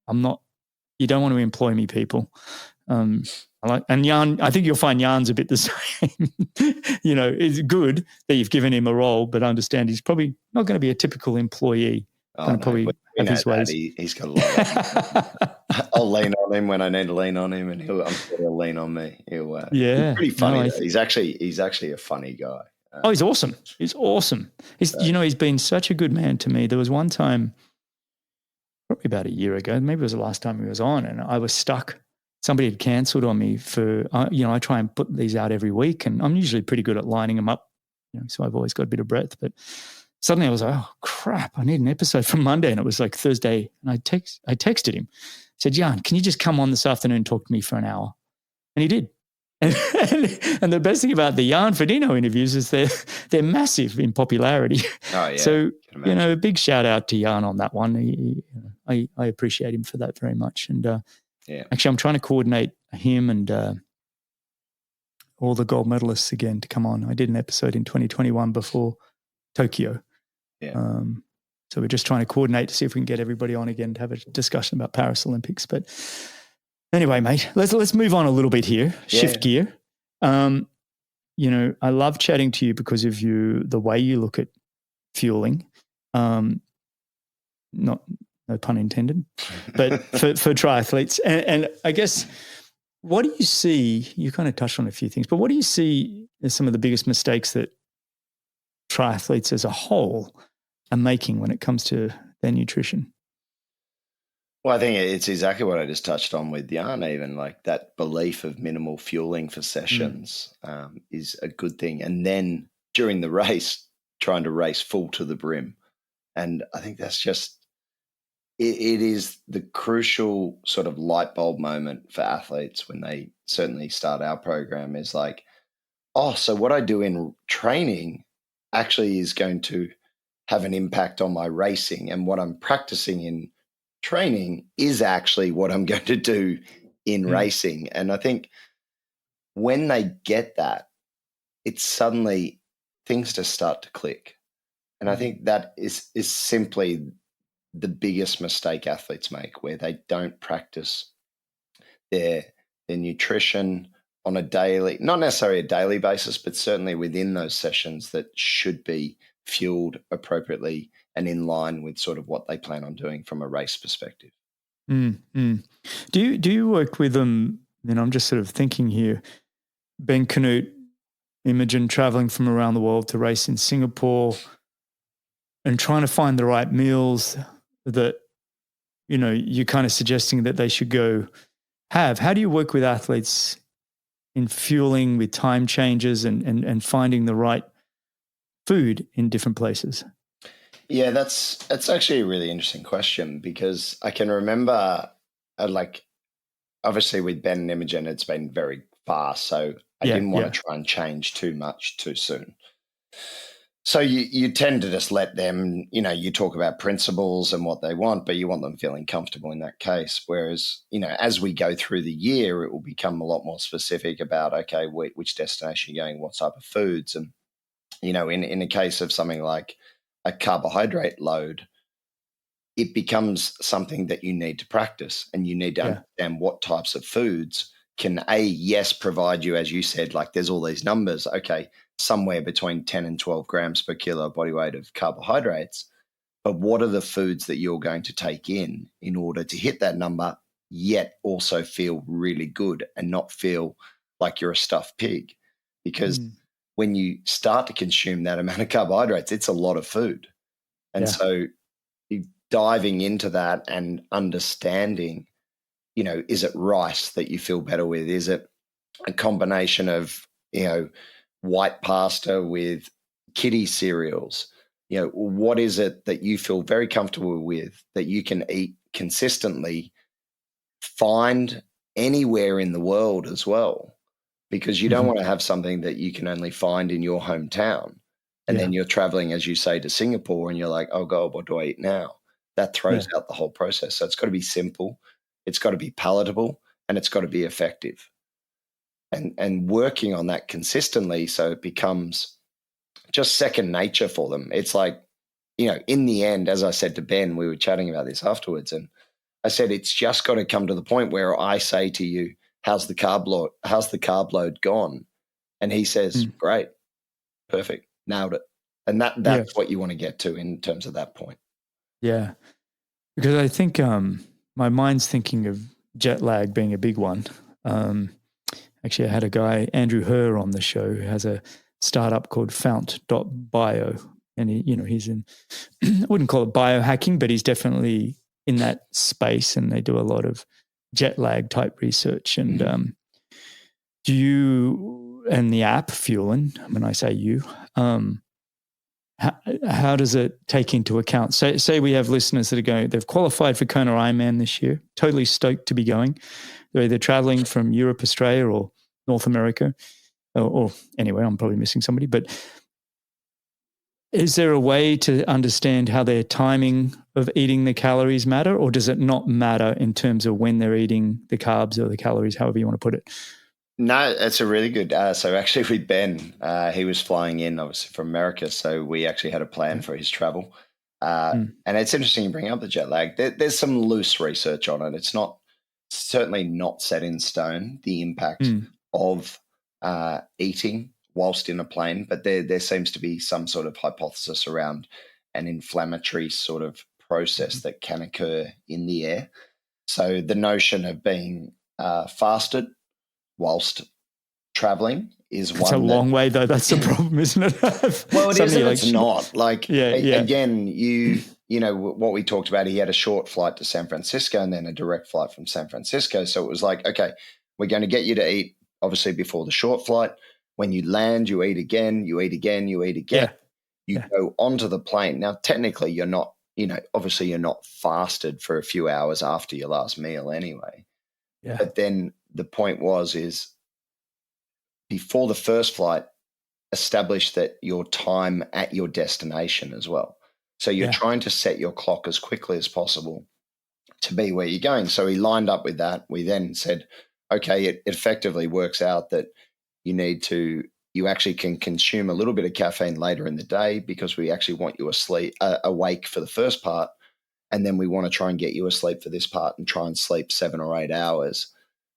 I'm not. You don't want to employ me, people. And Jan, I think you'll find Jan's a bit the same. It's good that you've given him a role, but understand he's probably not going to be a typical employee. Probably have his ways. He's got a lot. I'll lean on him when I need to lean on him, and I'm sure he'll lean on me. He's pretty funny. He's actually a funny guy. He's awesome. He's awesome. He's been such a good man to me. There was one time, probably about a year ago, maybe it was the last time he was on, and I was stuck. Somebody had cancelled on me for, I try and put these out every week, and I'm usually pretty good at lining them up, so I've always got a bit of breadth. But suddenly I was like, oh, crap, I need an episode for Monday. And it was like Thursday, and I texted him. I said, Jan, can you just come on this afternoon and talk to me for an hour? And he did. And the best thing about the Jan Frodeno interviews is they're massive in popularity. Oh, yeah. So, a big shout out to Jan on that one. I appreciate him for that very much. And actually, I'm trying to coordinate him and all the gold medalists again to come on. I did an episode in 2021 before Tokyo. Yeah. So we're just trying to coordinate to see if we can get everybody on again to have a discussion about Paris Olympics. But anyway, mate, let's move on a little bit here. Shift gear. I love chatting to you because of the way you look at fueling. No pun intended, but for triathletes. And I guess, what do you see? You kind of touched on a few things, but what do you see as some of the biggest mistakes that triathletes as a whole are making when it comes to their nutrition? Well, I think it's exactly what I just touched on with Jan, even like that belief of minimal fueling for sessions is a good thing. And then during the race, trying to race full to the brim. And I think that's just, it is the crucial sort of light bulb moment for athletes when they certainly start our program is like, oh, so what I do in training actually is going to have an impact on my racing, and what I'm practicing in training is actually what I'm going to do in racing. And I think when they get that, it's suddenly things just start to click. And I think that is simply the biggest mistake athletes make, where they don't practice their nutrition on a daily, not necessarily a daily basis, but certainly within those sessions that should be fueled appropriately and in line with sort of what they plan on doing from a race perspective. Do you work with them? And I'm just sort of thinking here, Ben Canute, Imogen, traveling from around the world to race in Singapore and trying to find the right meals that, you're kind of suggesting that they should go have. How do you work with athletes in fueling with time changes and finding the right food in different places? Yeah, that's actually a really interesting question, because I can remember, like, obviously with Ben and Imogen, it's been very fast, so I Yeah, didn't want to yeah, try and change too much too soon. So you tend to just let them, you talk about principles and what they want, but you want them feeling comfortable in that case. Whereas, as we go through the year, it will become a lot more specific about, okay, which destination you're going, what type of foods. And, in the case of something like a carbohydrate load, it becomes something that you need to practice, and you need to yeah. understand what types of foods can, yes, provide you, as you said, like there's all these numbers, okay, somewhere between 10 and 12 grams per kilo body weight of carbohydrates. But what are the foods that you're going to take in order to hit that number, yet also feel really good and not feel like you're a stuffed pig? Because Mm, when you start to consume that amount of carbohydrates, it's a lot of food. And yeah. so diving into that and understanding, is it rice that you feel better with? Is it a combination of, white pasta with kiddie cereals? What is it that you feel very comfortable with that you can eat consistently, find anywhere in the world as well? Because you don't Hmm. want to have something that you can only find in your hometown. And Yeah, then you're traveling, as you say, to Singapore, and you're like, oh God, what do I eat now? That throws yeah, out the whole process. So it's got to be simple, it's got to be palatable, and it's got to be effective. And working on that consistently, so it becomes just second nature for them. It's like, in the end, as I said to Ben, we were chatting about this afterwards, and I said, it's just got to come to the point where I say to you, how's the carb load? How's the carb load gone? And he says, mm, great, perfect, nailed it. And yeah, that's what you want to get to in terms of that point. yeah. Because I think my mind's thinking of jet lag being a big one. Um, Actually, I had a guy, Andrew Herr, on the show who has a startup called Fount.bio. And he's in, I wouldn't call it biohacking, but he's definitely in that space, and they do a lot of jet lag type research. And Mhm. do you, and the app Fuelin, when I say you, how does it take into account? Say we have listeners that are going, they've qualified for Kona Ironman this year, totally stoked to be going. They're either traveling from Europe, Australia, or North America, or anyway, I'm probably missing somebody. But is there a way to understand how their timing of eating the calories matter, or does it not matter in terms of when they're eating the carbs or the calories, however you want to put it? No, that's a really good. So actually, with Ben, he was flying in obviously from America, so we actually had a plan Yeah. for his travel. Mm, And it's interesting you bring up the jet lag. There's some loose research on it. It's not, certainly not set in stone, the impact mm, of eating whilst in a plane, but there seems to be some sort of hypothesis around an inflammatory sort of process mhm. that can occur in the air. So the notion of being fasted whilst traveling is It's a one that, long way, though. That's the problem, isn't it? well, it is Suddenly, and you're like, it's not. Like, yeah, yeah, again, what we talked about, he had a short flight to San Francisco and then a direct flight from San Francisco. So it was like, okay, we're going to get you to eat obviously before the short flight. When you land, you eat again, you eat again, you eat again. yeah, You yeah, go onto the plane. Now, technically, you're not, obviously you're not fasted for a few hours after your last meal anyway. yeah, But then the point is before the first flight, establish that your time at your destination as well. So you're yeah, trying to set your clock as quickly as possible to be where you're going. So he lined up with that. We then said, okay, it effectively works out that you actually can consume a little bit of caffeine later in the day, because we actually want you awake for the first part. And then we want to try and get you asleep for this part and try and sleep 7 or 8 hours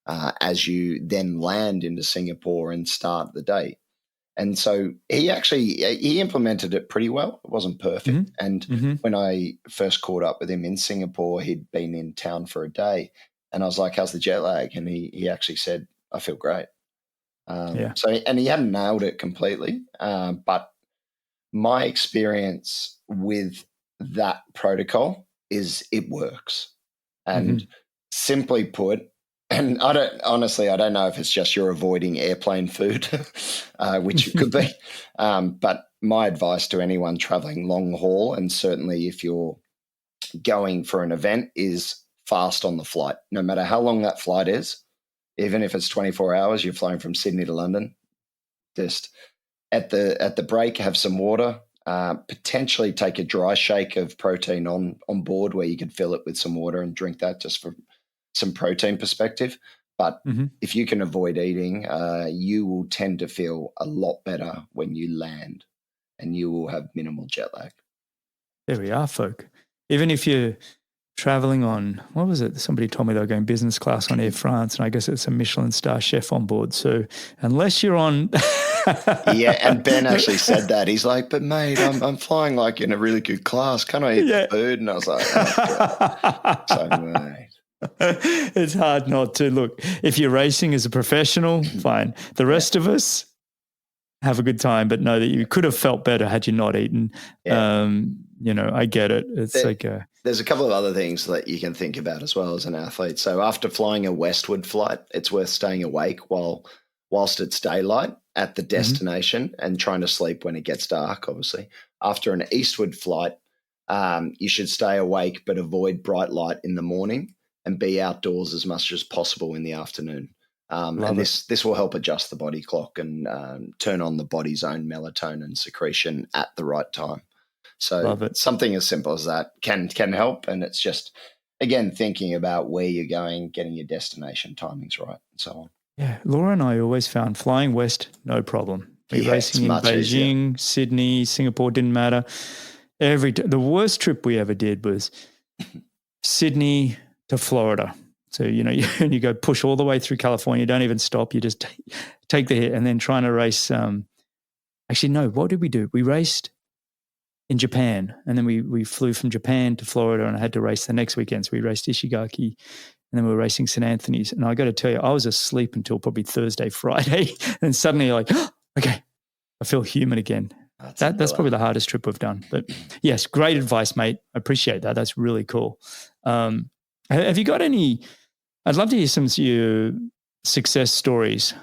as you then land into Singapore and start the day. And so he implemented it pretty well. It wasn't hmm, perfect. And hmm, when I first caught up with him in Singapore, he'd been in town for a day, and I was like, "How's the jet lag?" And he actually said, "I feel great." yeah, And he hadn't nailed it completely, but my experience with that protocol is it works. And hmm, simply put, And I don't know if it's just you're avoiding airplane food, which it could be. But my advice to anyone traveling long haul, and certainly if you're going for an event, is fast on the flight. No matter how long that flight is, even if it's 24 hours, you're flying from Sydney to London, just at the break, have some water, potentially take a dry shake of protein on board where you can fill it with some water and drink that just for some protein perspective. But if you can avoid eating, you will tend to feel a lot better when you land, and you will have minimal jet lag. There we are, folk. Even if you're traveling on, what was it? Somebody told me they were going business class on Air France, and I guess it's a Michelin star chef on board. So unless you're on... Yeah, and Ben actually said that. He's like, but mate, I'm flying like in a really good class. Can I eat the food? And I was like, oh, so mate. It's hard not to. Look, if you're racing as a professional, fine. The rest of us, have a good time, but know that you could have felt better had you not eaten. Yeah. I get it. It's there's a couple of other things that you can think about as well as an athlete. So after flying a westward flight, it's worth staying awake whilst it's daylight at the destination and trying to sleep when it gets dark, obviously. After an eastward flight, you should stay awake but avoid bright light in the morning and be outdoors as much as possible in the afternoon. And this will help adjust the body clock and turn on the body's own melatonin secretion at the right time. So something as simple as that can help. And it's just, again, thinking about where you're going, getting your destination timings right, and so on. Yeah, Laura and I always found flying west, no problem. Racing in Beijing, easier. Sydney, Singapore, didn't matter. The worst trip we ever did was Sydney to Florida. So, you go push all the way through California, don't even stop. You just take the hit, and then trying to race. Actually, no, what did we do? We raced in Japan, and then we flew from Japan to Florida, and I had to race the next weekend. So we raced Ishigaki, and then we were racing St. Anthony's. And I got to tell you, I was asleep until probably Thursday, Friday. And suddenly you're like, oh, okay, I feel human again. That's probably the hardest trip we've done. But yes, great advice, mate. I appreciate that. That's really cool. Have you got any... I'd love to hear some of your success stories,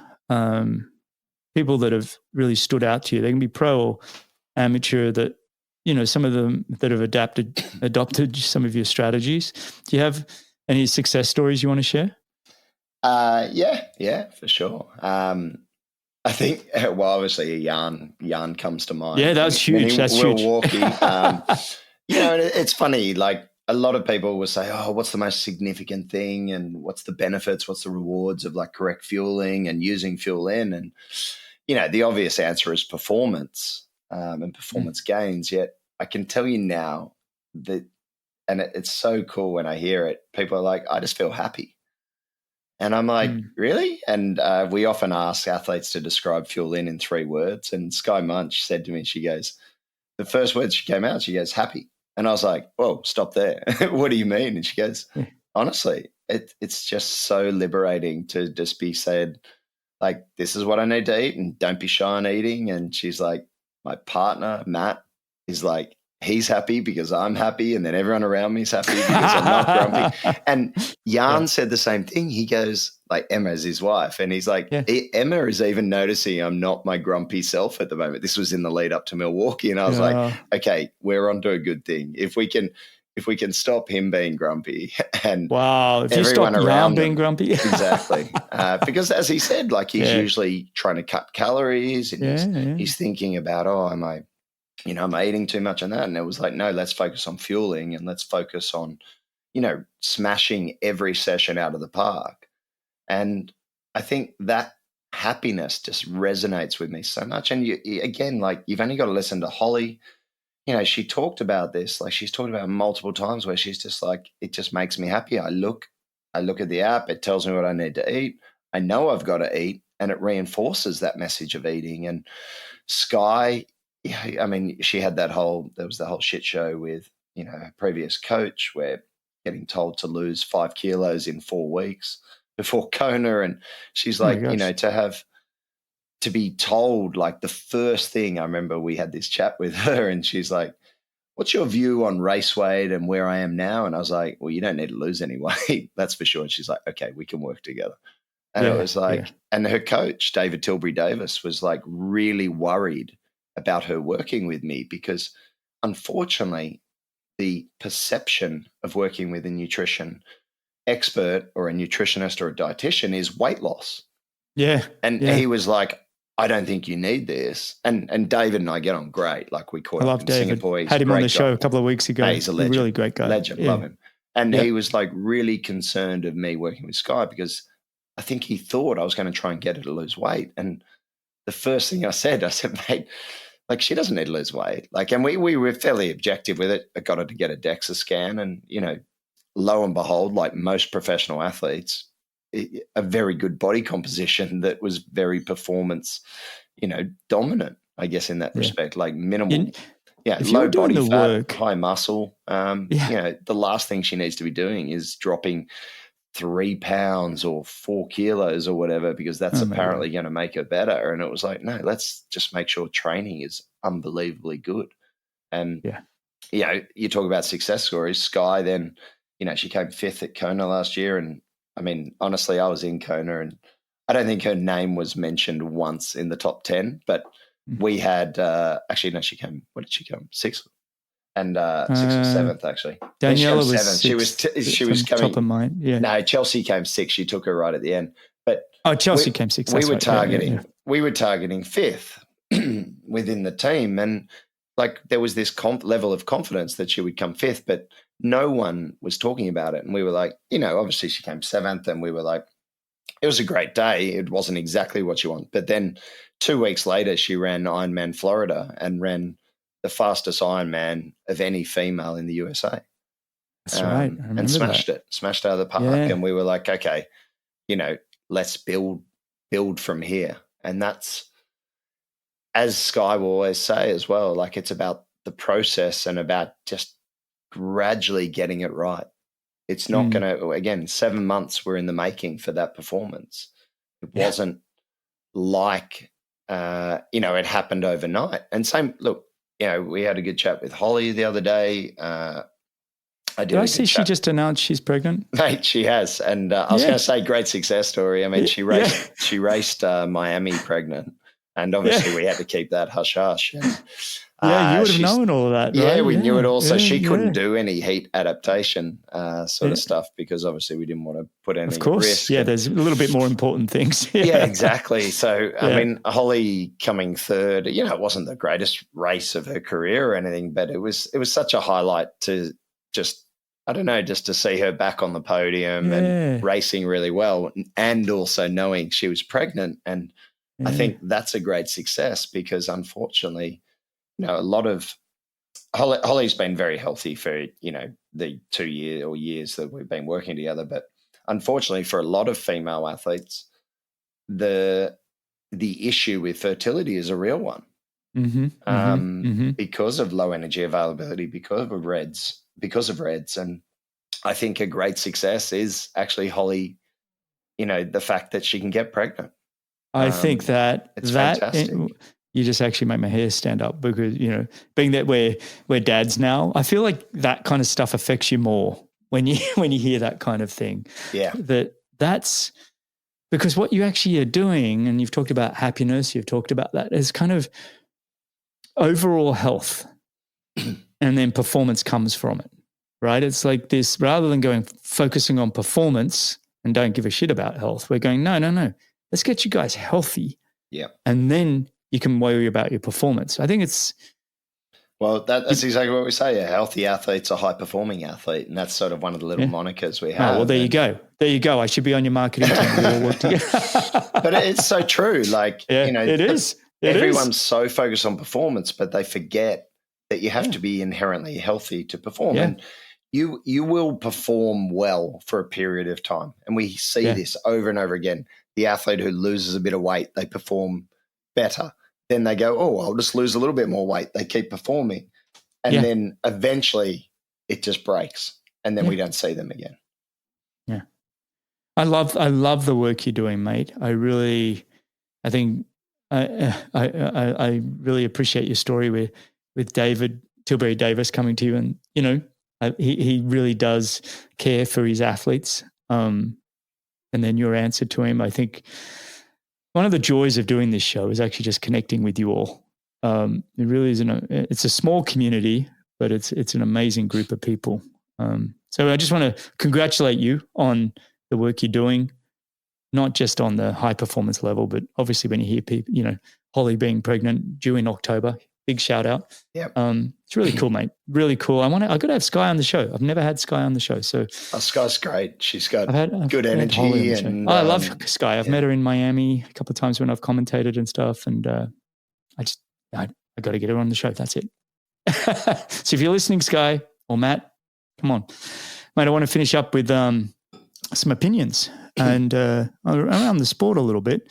people that have really stood out to you. They can be pro or amateur that, some of them that have adopted some of your strategies. Do you have any success stories you want to share? Yeah, for sure. I think, obviously Jan comes to mind. Yeah, that was huge. That's huge. Milwaukee. It's funny, like, a lot of people will say, oh, what's the most significant thing and what's the benefits, what's the rewards of like correct fueling and using Fuelin? And, the obvious answer is performance and performance gains. Yet I can tell you now that, and it's so cool when I hear it, people are like, I just feel happy. And I'm like, really? And we often ask athletes to describe Fuelin in 3 words. And Sky Munch said to me, she goes, the first word she came out, she goes, happy. And I was like, whoa, stop there. What do you mean? And she goes, honestly, it's just so liberating to just be said, like, this is what I need to eat and don't be shy on eating. And she's like, my partner, Matt, is like, he's happy because I'm happy, and then everyone around me is happy because I'm not grumpy. And Jan said the same thing. He goes, like, Emma's his wife, and he's like, Emma is even noticing I'm not my grumpy self at the moment. This was in the lead up to Milwaukee, and I was like, okay, we're onto a good thing. If we can stop him being grumpy and if you stop Jan being grumpy, exactly, because as he said, like, he's usually trying to cut calories, and he's thinking about, am I eating too much on that? And it was like, no, let's focus on fueling and let's focus on, smashing every session out of the park. And I think that happiness just resonates with me so much. And again, like, you've only got to listen to Holly. She talked about this, like, she's talked about it multiple times where she's just like, it just makes me happy. I look at the app, it tells me what I need to eat. I know I've got to eat, and it reinforces that message of eating. And Sky, I mean, she had there was the whole shit show with, her previous coach, where getting told to lose 5 kilos in 4 weeks before Kona. And she's like, to be told, like, the first thing, I remember we had this chat with her, and she's like, what's your view on race weight and where I am now? And I was like, well, you don't need to lose any weight. That's for sure. And she's like, okay, we can work together. And it was like, and her coach, David Tilbury Davis, was like really worried about her working with me because unfortunately, the perception of working with a nutrition expert or a nutritionist or a dietitian is weight loss. Yeah. And he was like, I don't think you need this. And David and I get on great. Like we caught up in Singapore. Had him on the show a couple of weeks ago. He's a legend. Really great guy. Legend. Love him. And he was like really concerned of me working with Sky because I think he thought I was going to try and get her to lose weight. And the first thing I said, mate, like she doesn't need to lose weight. Like, and we were fairly objective with it. I got her to get a DEXA scan and, you know, lo and behold, like most professional athletes, a very good body composition that was very performance, you know, dominant, I guess, in that respect, like minimal. Low body fat, high muscle. You know, the last thing she needs to be doing is dropping 3 pounds or 4 kilos or whatever, because that's apparently going to make her better. And it was like, no, let's just make sure training is unbelievably good. And, you know, you talk about success stories. Sky then, you know, she came 5th at Kona last year. And I mean, honestly, I was in Kona and I don't think her name was mentioned once in the top 10, but we had, actually, no, she came, what did she come? 6th. And 6th or 7th, actually. Daniela was 7th. She was coming. Top of mind. Yeah. No, Chelsea came 6th. She took her right at the end. But Chelsea came 6th. We were targeting 5th within the team, and like there was this level of confidence that she would come 5th, but no one was talking about it. And we were like, you know, obviously she came 7th, and we were like, it was a great day. It wasn't exactly what you want, but then 2 weeks later, she ran Ironman Florida and ran the fastest Ironman of any female in the USA. That's right. And smashed it out of the park. Yeah. And we were like, okay, you know, let's build from here. And that's, as Sky will always say as well, like it's about the process and about just gradually getting it right. It's not going to, again, 7 months were in the making for that performance. It wasn't like, you know, it happened overnight. And same, look, you know, we had a good chat with Holly the other day. Did I see she just announced she's pregnant? Mate, she has. And I was going to say great success story. I mean, she raced Miami pregnant. And obviously we had to keep that hush-hush. And, you would have known all of that, right? Yeah, we knew it all. So she couldn't do any heat adaptation sort of stuff because obviously we didn't want to put any risk. Yeah, there's a little bit more important things. Yeah, exactly. So, I mean, Holly coming 3rd, you know, it wasn't the greatest race of her career or anything, but it was such a highlight to just, I don't know, just to see her back on the podium and racing really well and also knowing she was pregnant. And I think that's a great success because unfortunately, you know, a lot of Holly's been very healthy for, you know, the 2 years that we've been working together. But unfortunately for a lot of female athletes, the issue with fertility is a real one because of low energy availability, because of REDs. And I think a great success is actually Holly, you know, the fact that she can get pregnant. I think that it's fantastic. You just actually make my hair stand up because, you know, being that we're dads now, I feel like that kind of stuff affects you more when you hear that kind of thing. Yeah. That's because what you actually are doing, and you've talked about happiness, you've talked about that, is kind of overall health and then performance comes from it, right? It's like this, rather than focusing on performance and don't give a shit about health, we're going, no. Let's get you guys healthy. Yeah. And then you can worry about your performance. I think it's... Well, that's exactly what we say. A healthy athete's a high-performing athlete, and that's sort of one of the little monikers we have. Oh, well, there you go. There you go. I should be on your marketing team. We all work together. But it's so true. Like, you know... It is. Everyone's so focused on performance, but they forget that you have to be inherently healthy to perform. Yeah. And you will perform well for a period of time. And we see this over and over again. The athlete who loses a bit of weight, they perform better. Then they go, oh, I'll just lose a little bit more weight. They keep performing. And then eventually it just breaks. And then we don't see them again. Yeah. I love the work you're doing, mate. I think I really appreciate your story with David Tilbury Davis coming to you, and he really does care for his athletes. And then your answer to him, I think one of the joys of doing this show is actually just connecting with you all. It really is it's a small community, but it's an amazing group of people. So I just want to congratulate you on the work you're doing, not just on the high performance level, but obviously when you hear people, Holly being pregnant due in October, big shout out. Yep. It's really cool, mate. Really cool. I got to have Sky on the show. I've never had Sky on the show. So Sky's great. She's got I've good energy. And I love Sky. I've met her in Miami a couple of times when I've commentated and stuff. And I got to get her on the show. That's it. So if you're listening, Sky or Matt, come on. Mate, I want to finish up with some opinions and around the sport a little bit.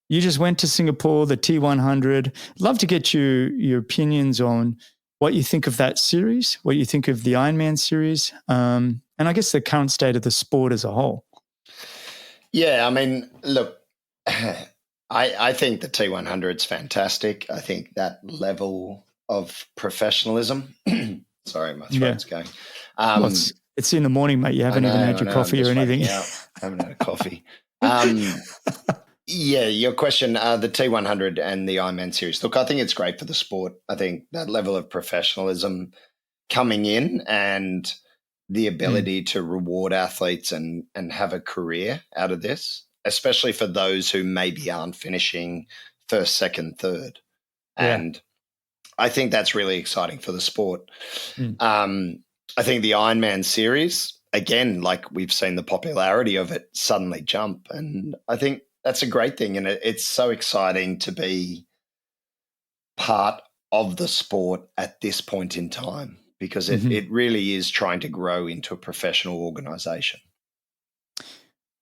You just went to Singapore, the T100. Love to get your opinions on what you think of that series, what you think of the Ironman series, and I guess the current state of the sport as a whole. Yeah, I mean, look, I think the T100 is fantastic. I think that level of professionalism. Sorry, my throat's going. Well, it's in the morning, mate. You haven't even had your coffee or anything. I haven't had a coffee. Yeah, your question, the T100 and the Ironman series. Look, I think it's great for the sport. I think that level of professionalism coming in and the ability to reward athletes and have a career out of this, especially for those who maybe aren't finishing first, second, third. Yeah. And I think that's really exciting for the sport. I think the Ironman series, again, like we've seen the popularity of it suddenly jump. And I think that's a great thing. And it's so exciting to be part of the sport at this point in time because it really is trying to grow into a professional organization.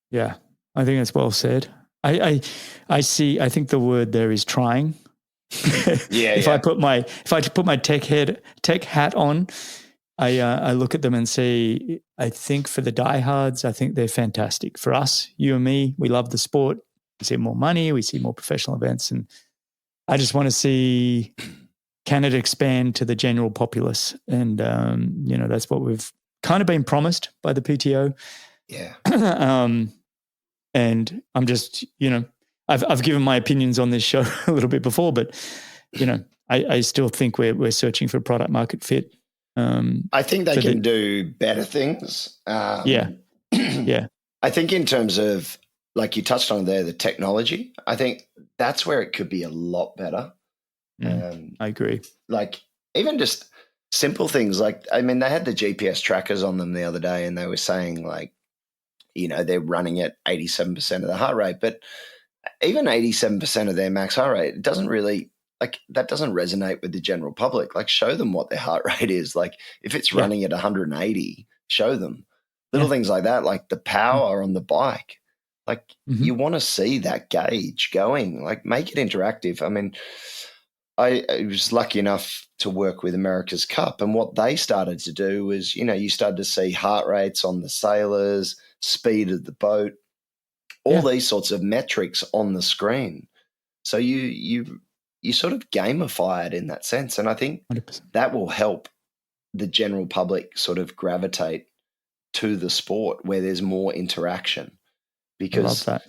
Yeah, I think that's well said. I think the word there is trying. If I put my tech hat on, I look at them and say, I think for the diehards, I think they're fantastic. For us, you and me, we love the sport. We see more money, we see more professional events, and I just want to see Canada expand to the general populace. And that's what we've kind of been promised by the PTO. Yeah. And I'm just, I've given my opinions on this show a little bit before, but I still think we're searching for product market fit. I think they can do better things. Yeah. I think in terms of, like you touched on there, the technology, I think that's where it could be a lot better. I agree. Like even just simple things like, I mean, they had the GPS trackers on them the other day and they were saying like, they're running at 87% of the heart rate, but even 87% of their max heart rate, it doesn't really, like that doesn't resonate with the general public. Like show them what their heart rate is. Like if it's running at 180, show them little things like that, like the power on the bike. Like you want to see that gauge going, like make it interactive. I mean, I was lucky enough to work with America's Cup, and what they started to do was, you started to see heart rates on the sailors, speed of the boat, all these sorts of metrics on the screen. So you sort of gamify it in that sense. And I think 100%. that will help the general public sort of gravitate to the sport where there's more interaction. Because, I love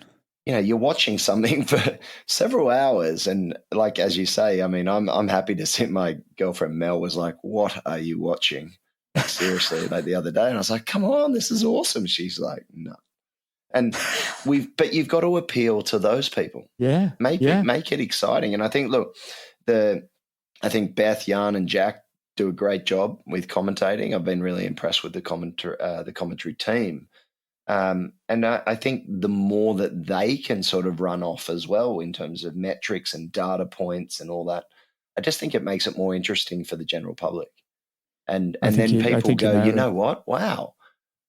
that. You're watching something for several hours. And like, as you say, I mean, I'm happy to see my girlfriend Mel was like, what are you watching? Like, seriously, like the other day. And I was like, come on, this is awesome. She's like, no. And but you've got to appeal to those people. Yeah. Make it exciting. And I think, look, I think Beth, Jan and Jack do a great job with commentating. I've been really impressed with the commentary team. And I think the more that they can sort of run off as well in terms of metrics and data points and all that, I just think it makes it more interesting for the general public. And then people go, you know what? Wow,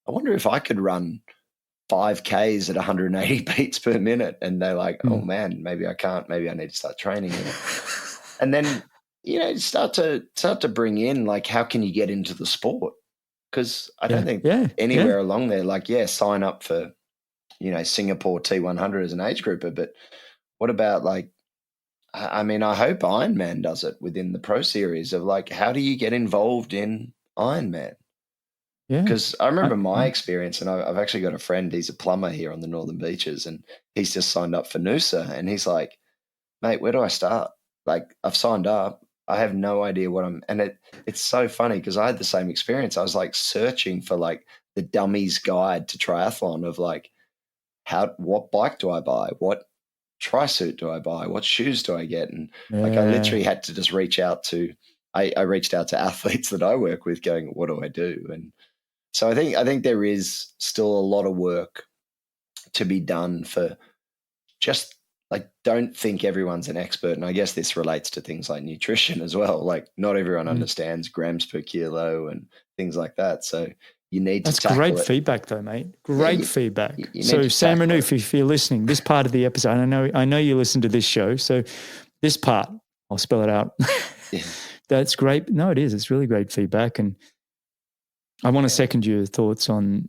I wonder if I could run 5Ks at 180 beats per minute. And they're like, oh man, maybe I can't. Maybe I need to start training. And then, start to bring in like, how can you get into the sport? Because I don't think anywhere along there, like, sign up for, Singapore T100 as an age grouper. But what about like I mean, I hope Ironman does it within the Pro Series of like, how do you get involved in Ironman? Yeah. Because I remember my experience, and I've actually got a friend, he's a plumber here on the Northern Beaches, and he's just signed up for Noosa, and he's like, mate, where do I start? Like, I've signed up. I have no idea what it's so funny because I had the same experience. I was like searching for like the dummy's guide to triathlon of like, what bike do I buy? What tri-suit do I buy? What shoes do I get? And like, I literally had to just reach out to, I reached out to athletes that I work with going, what do I do? And so I think there is still a lot of work to be done for just like, don't think everyone's an expert. And I guess this relates to things like nutrition as well. Like, not everyone understands grams per kilo and things like that. So you need to tackle great it. feedback though, mate. Great feedback. You So Sam Renouf, if you're listening, this part of the episode, I know you listen to this show. So this part, I'll spell it out. Yeah. That's great. No, it is. It's really great feedback. And I want to second your thoughts on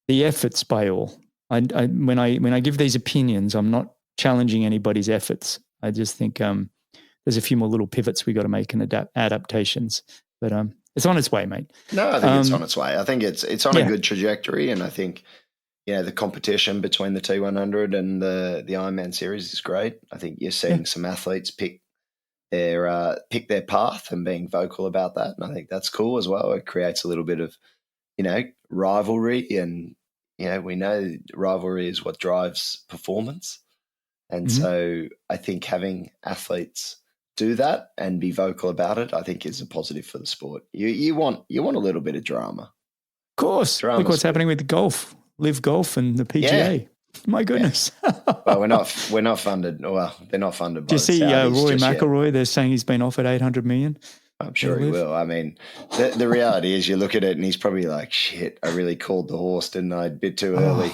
the efforts by all. When I give these opinions, I'm not challenging anybody's efforts. I just think there's a few more little pivots we got to make and adaptations. But it's on its way, mate. No, I think it's on its way. I think it's on a good trajectory, and I think the competition between the T100 and the Ironman series is great. I think you're seeing some athletes pick their path and being vocal about that, and I think that's cool as well. It creates a little bit of rivalry, and we know rivalry is what drives performance. And so I think having athletes do that and be vocal about it, I think is a positive for the sport. You want a little bit of drama. Of course. Look what's happening with the golf, Live Golf and the PGA. Yeah. My goodness. Yeah. Well, we're not funded. Well, they're not funded by Do you see Rory McIlroy? They're saying he's been offered $800 million. I'm sure he will. I mean, the reality is you look at it and he's probably like, shit, I really called the horse, didn't I? A bit too early.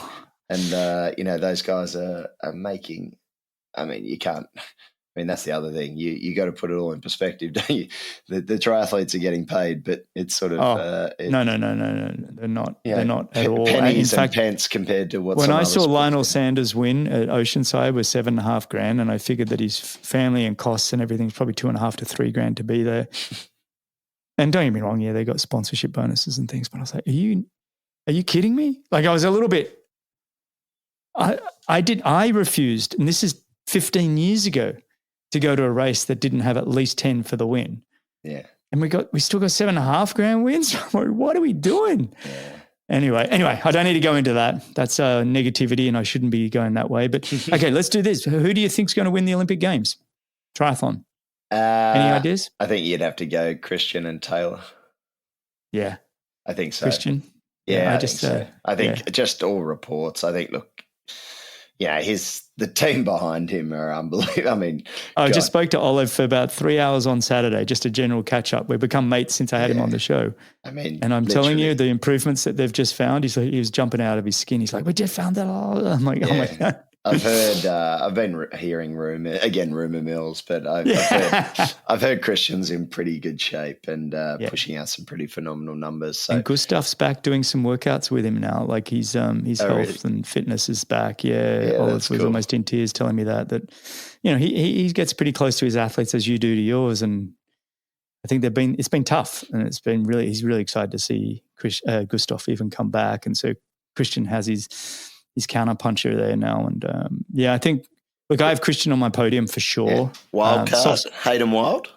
And, those guys are making, I mean, you can't, I mean, that's the other thing. You got to put it all in perspective, don't you? The triathletes are getting paid, but it's sort of no. They're not. They're not at all. Pennies and pence compared to what. When I saw Lionel Sanders win at Oceanside was $7,500, and I figured that his family and costs and everything's probably $2,500 to $3,000 to be there. And don't get me wrong, they got sponsorship bonuses and things, but I was like, are you kidding me? Like, I was a little bit. I refused, and this is 15 years ago, to go to a race that didn't have at least 10 for the win. Yeah. And we still got $7,500 wins. What are we doing? Yeah. Anyway, I don't need to go into that. That's negativity, and I shouldn't be going that way. But okay, let's do this. Who do you think's going to win the Olympic Games? Triathlon. Any ideas? I think you'd have to go Christian and Taylor. Yeah. I think so. Christian? Yeah, I think just all reports. I think, look, the team behind him are unbelievable. I mean, I just spoke to Olive for about 3 hours on Saturday, just a general catch up. We've become mates since I had him on the show. I mean, and I'm telling you, the improvements that they've just found. He was jumping out of his skin. He's like, "We just found that all." I'm like, "Oh my God." I've been hearing rumor mills, but I've heard Christian's in pretty good shape and pushing out some pretty phenomenal numbers. So. And Gustav's back doing some workouts with him now. Like his health and fitness is back. Yeah, Olive was almost in tears telling me that he gets pretty close to his athletes as you do to yours, and I think it's been tough, and he's really excited to see Gustav even come back, and so Christian has his counter puncher there now. And I think, look, I have Christian on my podium for sure. Yeah. Wild card. Hayden Wild?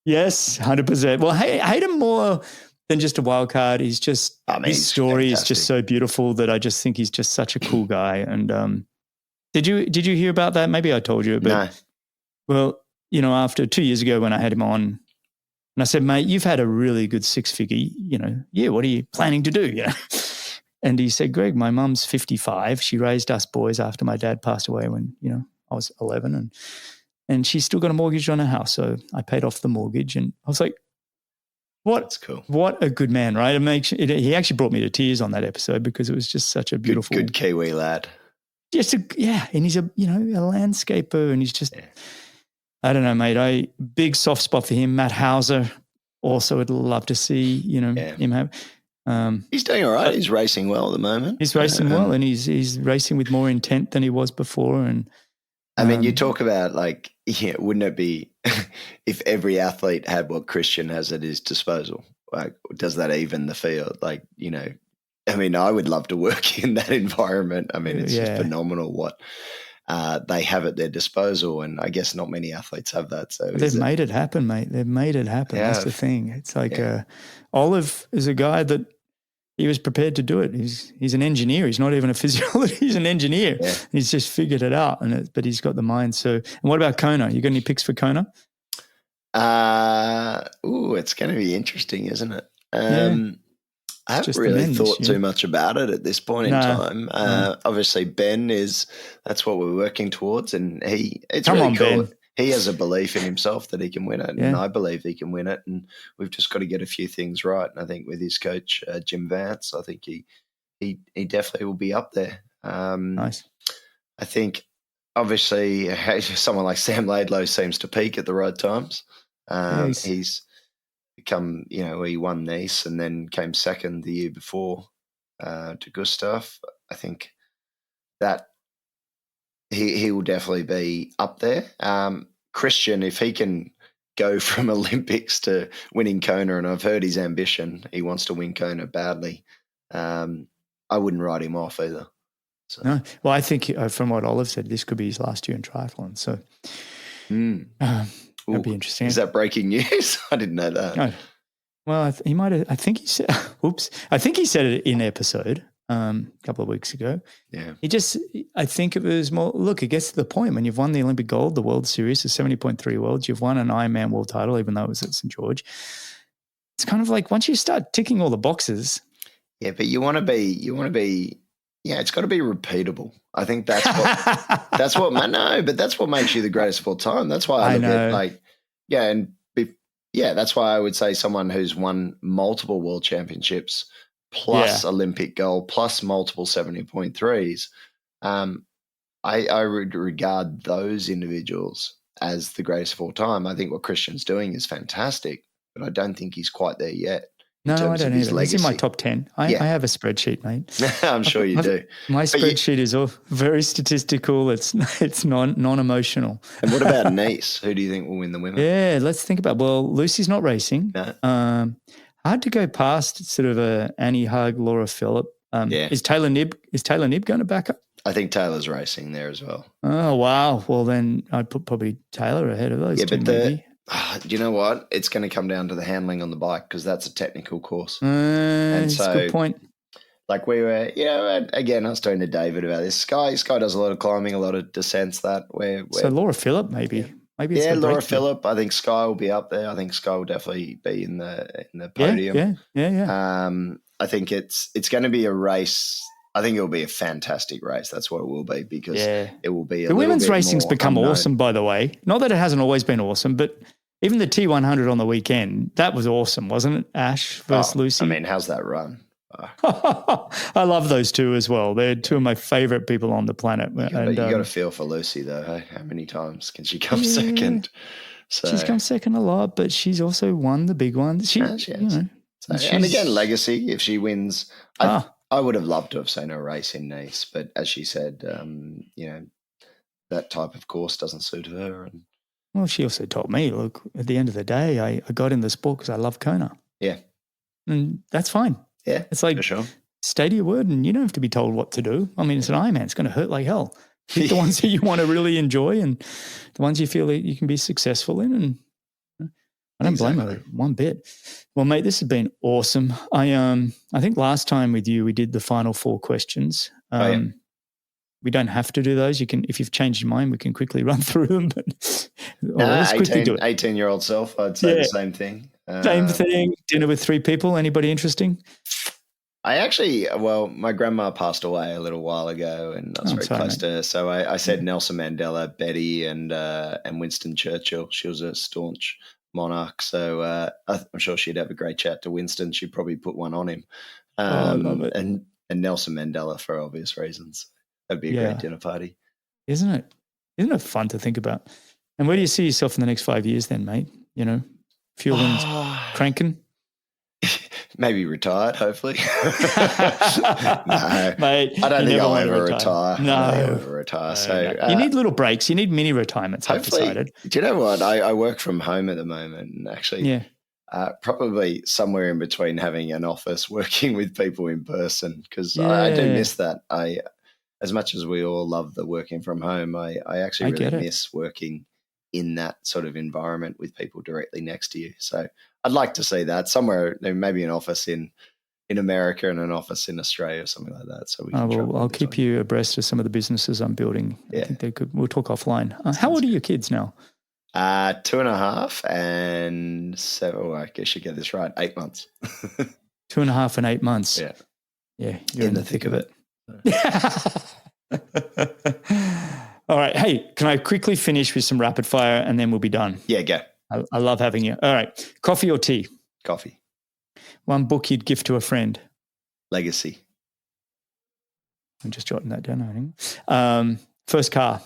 Yes, 100%. Well, Hayden more than just a wild card. He's just, his story is just so beautiful that I just think he's just such a cool guy. And did you hear about that? Maybe I told you. But, no. Well, after 2 years ago when I had him on, and I said, mate, you've had a really good six-figure, what are you planning to do? And he said, Greg, my mum's 55. She raised us boys after my dad passed away when, I was 11. And she's still got a mortgage on her house. So I paid off the mortgage. And I was like, that's cool. What a good man, right? He actually brought me to tears on that episode because it was just such a beautiful. Good Kiwi lad. And he's a landscaper, and he's just, I don't know, mate. Big soft spot for him. Matt Hauser, also would love to see, him have. He's doing all right. He's racing well at the moment. He's racing and he's racing with more intent than he was before. And I mean, you talk about like yeah, wouldn't it be if every athlete had what Christian has at his disposal? Like, does that even the field? Like, I mean, I would love to work in that environment. I mean, it's just phenomenal what they have at their disposal, and I guess not many athletes have that. So they've made it happen, mate. They've made it happen. Yeah. That's the thing. It's like Olive is a guy that he was prepared to do it. He's an engineer. He's not even a physiologist. He's an engineer. Yeah. He's just figured it out, but he's got the mind. So, and what about Kona? You got any picks for Kona? It's going to be interesting, isn't it? I haven't really thought too much about it at this point in time. Obviously, Ben that's what we're working towards, and it's really cool. Ben. He has a belief in himself that he can win it, and I believe he can win it, and we've just got to get a few things right. And I think with his coach, Jim Vance, I think he definitely will be up there. Nice. I think, obviously, someone like Sam Laidlow seems to peak at the right times. He's become, he won Nice and then came second the year before to Gustav. I think that he will definitely be up there. Christian, if he can go from Olympics to winning Kona, and I've heard his ambition, he wants to win Kona badly, I wouldn't write him off either. So. No, well, I think from what Olive said, this could be his last year in triathlon. So that'd be interesting. Is that breaking news? I didn't know that. No. Well, he might have. I think he said. Oops. I think he said it in episode a couple of weeks ago. Yeah. I think it was more. Look, it gets to the point when you've won the Olympic gold, the World Series, the 70.3 Worlds. You've won an Ironman world title, even though it was at St. George. It's kind of like once you start ticking all the boxes. Yeah, but you want to be. Yeah, it's got to be repeatable. I think that's what. But that's what makes you the greatest of all time. That's why I look at that's why I would say someone who's won multiple world championships plus Olympic gold plus multiple 70.3s. I would regard those individuals as the greatest of all time. I think what Christian's doing is fantastic, but I don't think he's quite there yet. No, I don't either. He's in my top 10. I have a spreadsheet, mate. I'm sure you do. My spreadsheet is all very statistical. It's non-emotional. And what about Nice? Who do you think will win the women? Yeah, let's think about. Well, Lucy's not racing. No. Hard to go past sort of a Annie Hug, Laura Phillip. Is Taylor Knibb going to back up? I think Taylor's racing there as well. Oh wow. Well, then I'd put probably Taylor ahead of those two. Maybe. You know what? It's going to come down to the handling on the bike because that's a technical course. And so, that's a good point. Like we were, again, I was talking to David about this. Sky does a lot of climbing, a lot of descents. So Laura Phillip, maybe. Maybe it's Laura Phillip. I think Sky will be up there. I think Sky will definitely be in the podium. Yeah. I think it's going to be a race. I think it will be a fantastic race. That's what it will be because it will be. The women's racing's become awesome, by the way. Not that it hasn't always been awesome, but even the T100 on the weekend, that was awesome, wasn't it? Ash versus Lucy. I mean, how's that run? I love those two as well. They're two of my favorite people on the planet. You got to feel for Lucy though. Hey? How many times can she come second? So, she's come second a lot, but she's also won the big one. She has. And again, legacy. If she wins, I would have loved to have seen her race in Nice, but as she said, that type of course doesn't suit her. And well, she also told me, look, at the end of the day, I got in the sport because I love Kona. Yeah. And that's fine. Yeah, it's like, for sure. Stay to your word and you don't have to be told what to do. I mean, it's an Ironman. It's going to hurt like hell. Pick the ones that you want to really enjoy and the ones you feel that you can be successful in. And I don't blame her one bit. Well, mate, this has been awesome. I think last time with you, we did the final 4 questions. We don't have to do those. You can, if you've changed your mind, we can quickly run through them. But let's quickly do it. 18-year-old self, I'd say the same thing. Same thing. Dinner with 3 people. Anybody interesting? My grandma passed away a little while ago, and I was very close to her. So I said Nelson Mandela, Betty, and Winston Churchill. She was a staunch monarch, so I'm sure she'd have a great chat to Winston. She'd probably put one on him, I love it. and Nelson Mandela for obvious reasons. That'd be a great dinner party, isn't it? Isn't it fun to think about? And where do you see yourself in the next 5 years, then, mate? Fuelin's cranking. Maybe retired, hopefully. No, Mate, I don't think I'll ever ever retire. No. I don't think I'll ever retire. So you need little breaks. You need mini retirements, I've decided. Do you know what? I work from home at the moment, and actually probably somewhere in between having an office, working with people in person, because I do miss that. As much as we all love the working from home, I actually really miss working in that sort of environment with people directly next to you. So I'd like to see that somewhere, maybe an office in America and an office in Australia or something like that. So we can I'll keep you abreast of some of the businesses I'm building. Yeah. I think they could. We'll talk offline. How old are your kids now? 2.5 and 7. Oh, I guess you get this right. 8 months. 2.5 and 8 months. Yeah. Yeah. You're in the thick of it. All right. Hey, can I quickly finish with some rapid fire and then we'll be done? Yeah, go. I love having you. All right. Coffee or tea? Coffee. One book you'd gift to a friend? Legacy. I'm just jotting that down, I think. First car?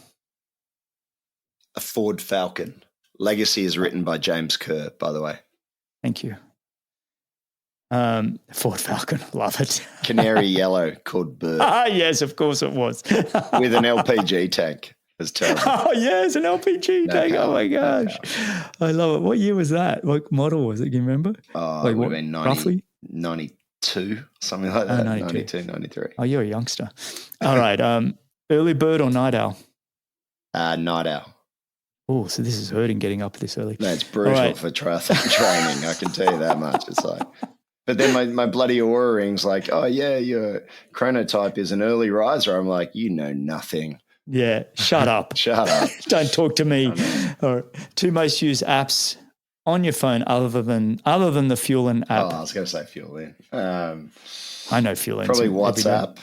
A Ford Falcon. Legacy is written by James Kerr, by the way. Thank you. Ford Falcon. Love it. Canary yellow called Bird. Yes, of course it was. With an LPG tank. It's terrible. Oh, yes, an LPG tank. Oh, my gosh. I love it. What year was that? What model was it? Can you remember? It would have been 92, something like that. 92, 93. Oh, you're a youngster. All right. Early bird or night owl? Night owl. Oh, so this is hurting getting up this early. No, it's brutal for triathlon training. I can tell you that much. It's like, but then my bloody aura ring's like, oh yeah, your chronotype is an early riser. I'm like, you know nothing. Yeah, shut up. Shut up. Don't talk to me. All right. 2 most used apps on your phone other than the Fuelin app. Oh, I was going to say Fuelin. I know Fuelin. Probably WhatsApp.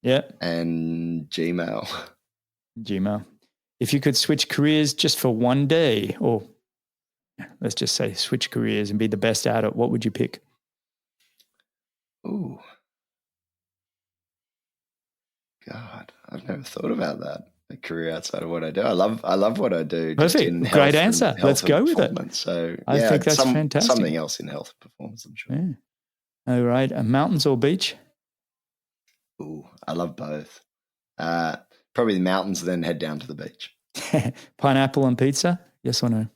Yeah. And Gmail. If you could switch careers just for one day, or let's just say switch careers and be the best at it, what would you pick? Ooh. God, I've never thought about that. A career outside of what I do. I love what I do. Perfect. Great answer. Let's go with it. So I think that's fantastic. Something else in health and performance, I'm sure. Yeah. All right. Mountains or beach? Ooh, I love both. Probably the mountains, then head down to the beach. Pineapple on pizza? Yes or no?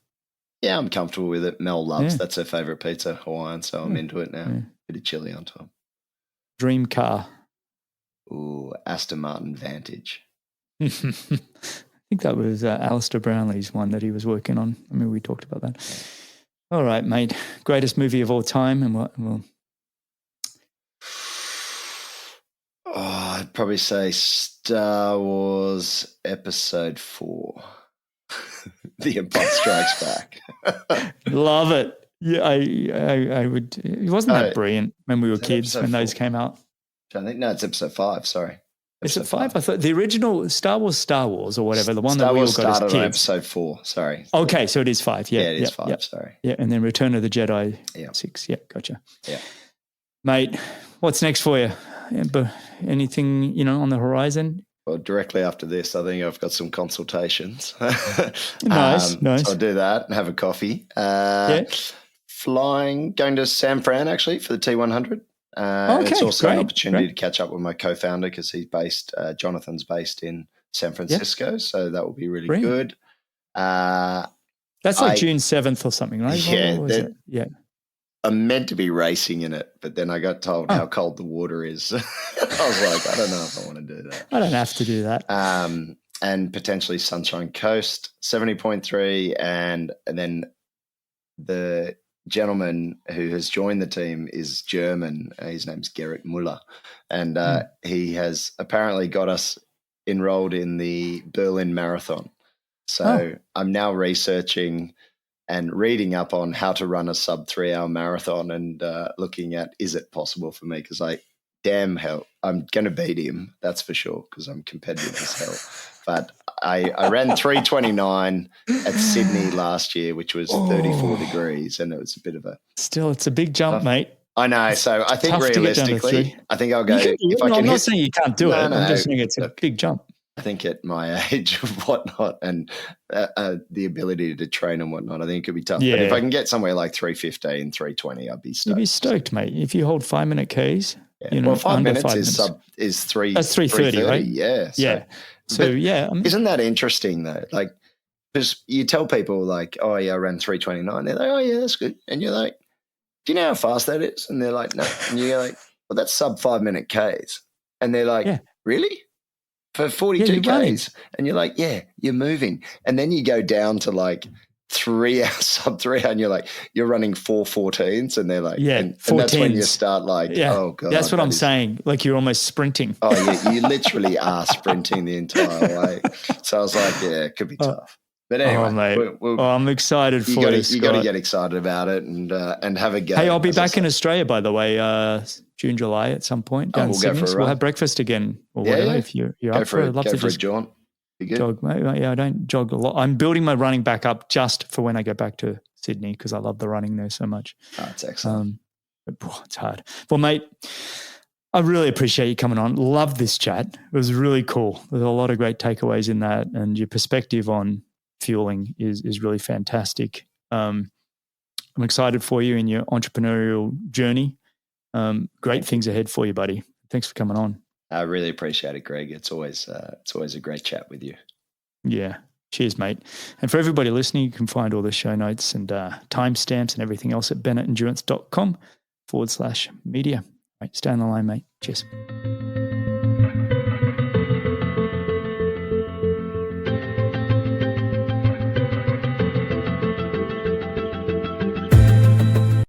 Yeah, I'm comfortable with it. Mel loves. That's her favourite pizza, Hawaiian, so I'm into it now. Yeah. Bit of chili on top. Dream car? Ooh, Aston Martin Vantage. I think that was Alistair Brownlee's one that he was working on. I mean, we talked about that. All right, mate. Greatest movie of all time, and what? Well, I'd probably say Star Wars Episode 4. The Empire Strikes Back. Love it. Yeah, I would. It wasn't that brilliant when we were kids when those came out. I think it's Episode 5. Sorry. Is it 5? I thought the original Star Wars or whatever, the one that we all got as kids. Started on Episode 4. Sorry. Okay, so it is 5. Yeah, it is 5. Sorry. Yeah, and then Return of the Jedi 6. Yeah, gotcha. Yeah, mate. What's next for you? Anything on the horizon? Well, directly after this, I think I've got some consultations. Nice. So I'll do that and have a coffee. Flying, going to San Fran actually for the T100. It's also an opportunity to catch up with my co-founder because Jonathan's based in San Francisco. So that will be really good. That's like June 7th or something, right? Yeah. I'm meant to be racing in it, but then I got told how cold the water is. I was like, I don't know if I want to do that. I don't have to do that. And potentially Sunshine Coast, 70.3. And then the gentleman who has joined the team is German. His name's Gerrit Müller. And he has apparently got us enrolled in the Berlin Marathon. So I'm now researching and reading up on how to run a sub 3-hour marathon and looking at, is it possible for me? Because damn hell, I'm going to beat him. That's for sure. Because I'm competitive as hell. But I ran 3:29 at Sydney last year, which was 34 degrees. And it was a bit of a... Still, it's a big jump, mate. I know. So I think realistically, I think I'll go... I'm not saying you can't do it. I'm just saying it's a big jump. I think at my age of whatnot and the ability to train and whatnot, I think it could be tough. Yeah. But if I can get somewhere like 3:15, 3:20, I'd be stoked. You'd be stoked, mate. If you hold 5-minute Ks, Yeah. Well, 5 minutes is 3. That's 3:30, right? Yeah. Yeah. So yeah. Isn't that interesting though? Like, because you tell people like, oh yeah, I ran 3:29. They're like, oh yeah, that's good. And you're like, do you know how fast that is? And they're like, no. And you're like, well, that's sub 5-minute Ks. And they're like, really? For 42 Ks? And you're like, yeah, you're moving. And then you go down to like 3 hours, sub 3 hour, and you're like, you're running 4:14s. And they're like, and that's when you start like, oh God. That's what I'm saying. Like you're almost sprinting. Oh yeah, you literally are sprinting the entire way. So I was like, yeah, it could be tough. But anyway, mate. I'm excited for you. You got to get excited about it and have a go. Hey, I'll be back in Australia, by the way, June, July at some point. Down in Sydney. Go for a run. We'll have breakfast again or whatever. If you're up for it, I'd love to just jaunt. Be good. Jog. Yeah, I don't jog a lot. I'm building my running back up just for when I go back to Sydney because I love the running there so much. Oh, that's excellent. It's hard. Well, mate, I really appreciate you coming on. Love this chat. It was really cool. There's a lot of great takeaways in that, and your perspective on fueling is really fantastic. I'm excited for you in your entrepreneurial journey. Great things ahead for you, buddy. Thanks for coming on. I really appreciate it, Greg. It's always a great chat with you. Yeah. Cheers, mate. And for everybody listening, you can find all the show notes and timestamps and everything else at bennettendurance.com/media. Right, stay on the line, mate. Cheers.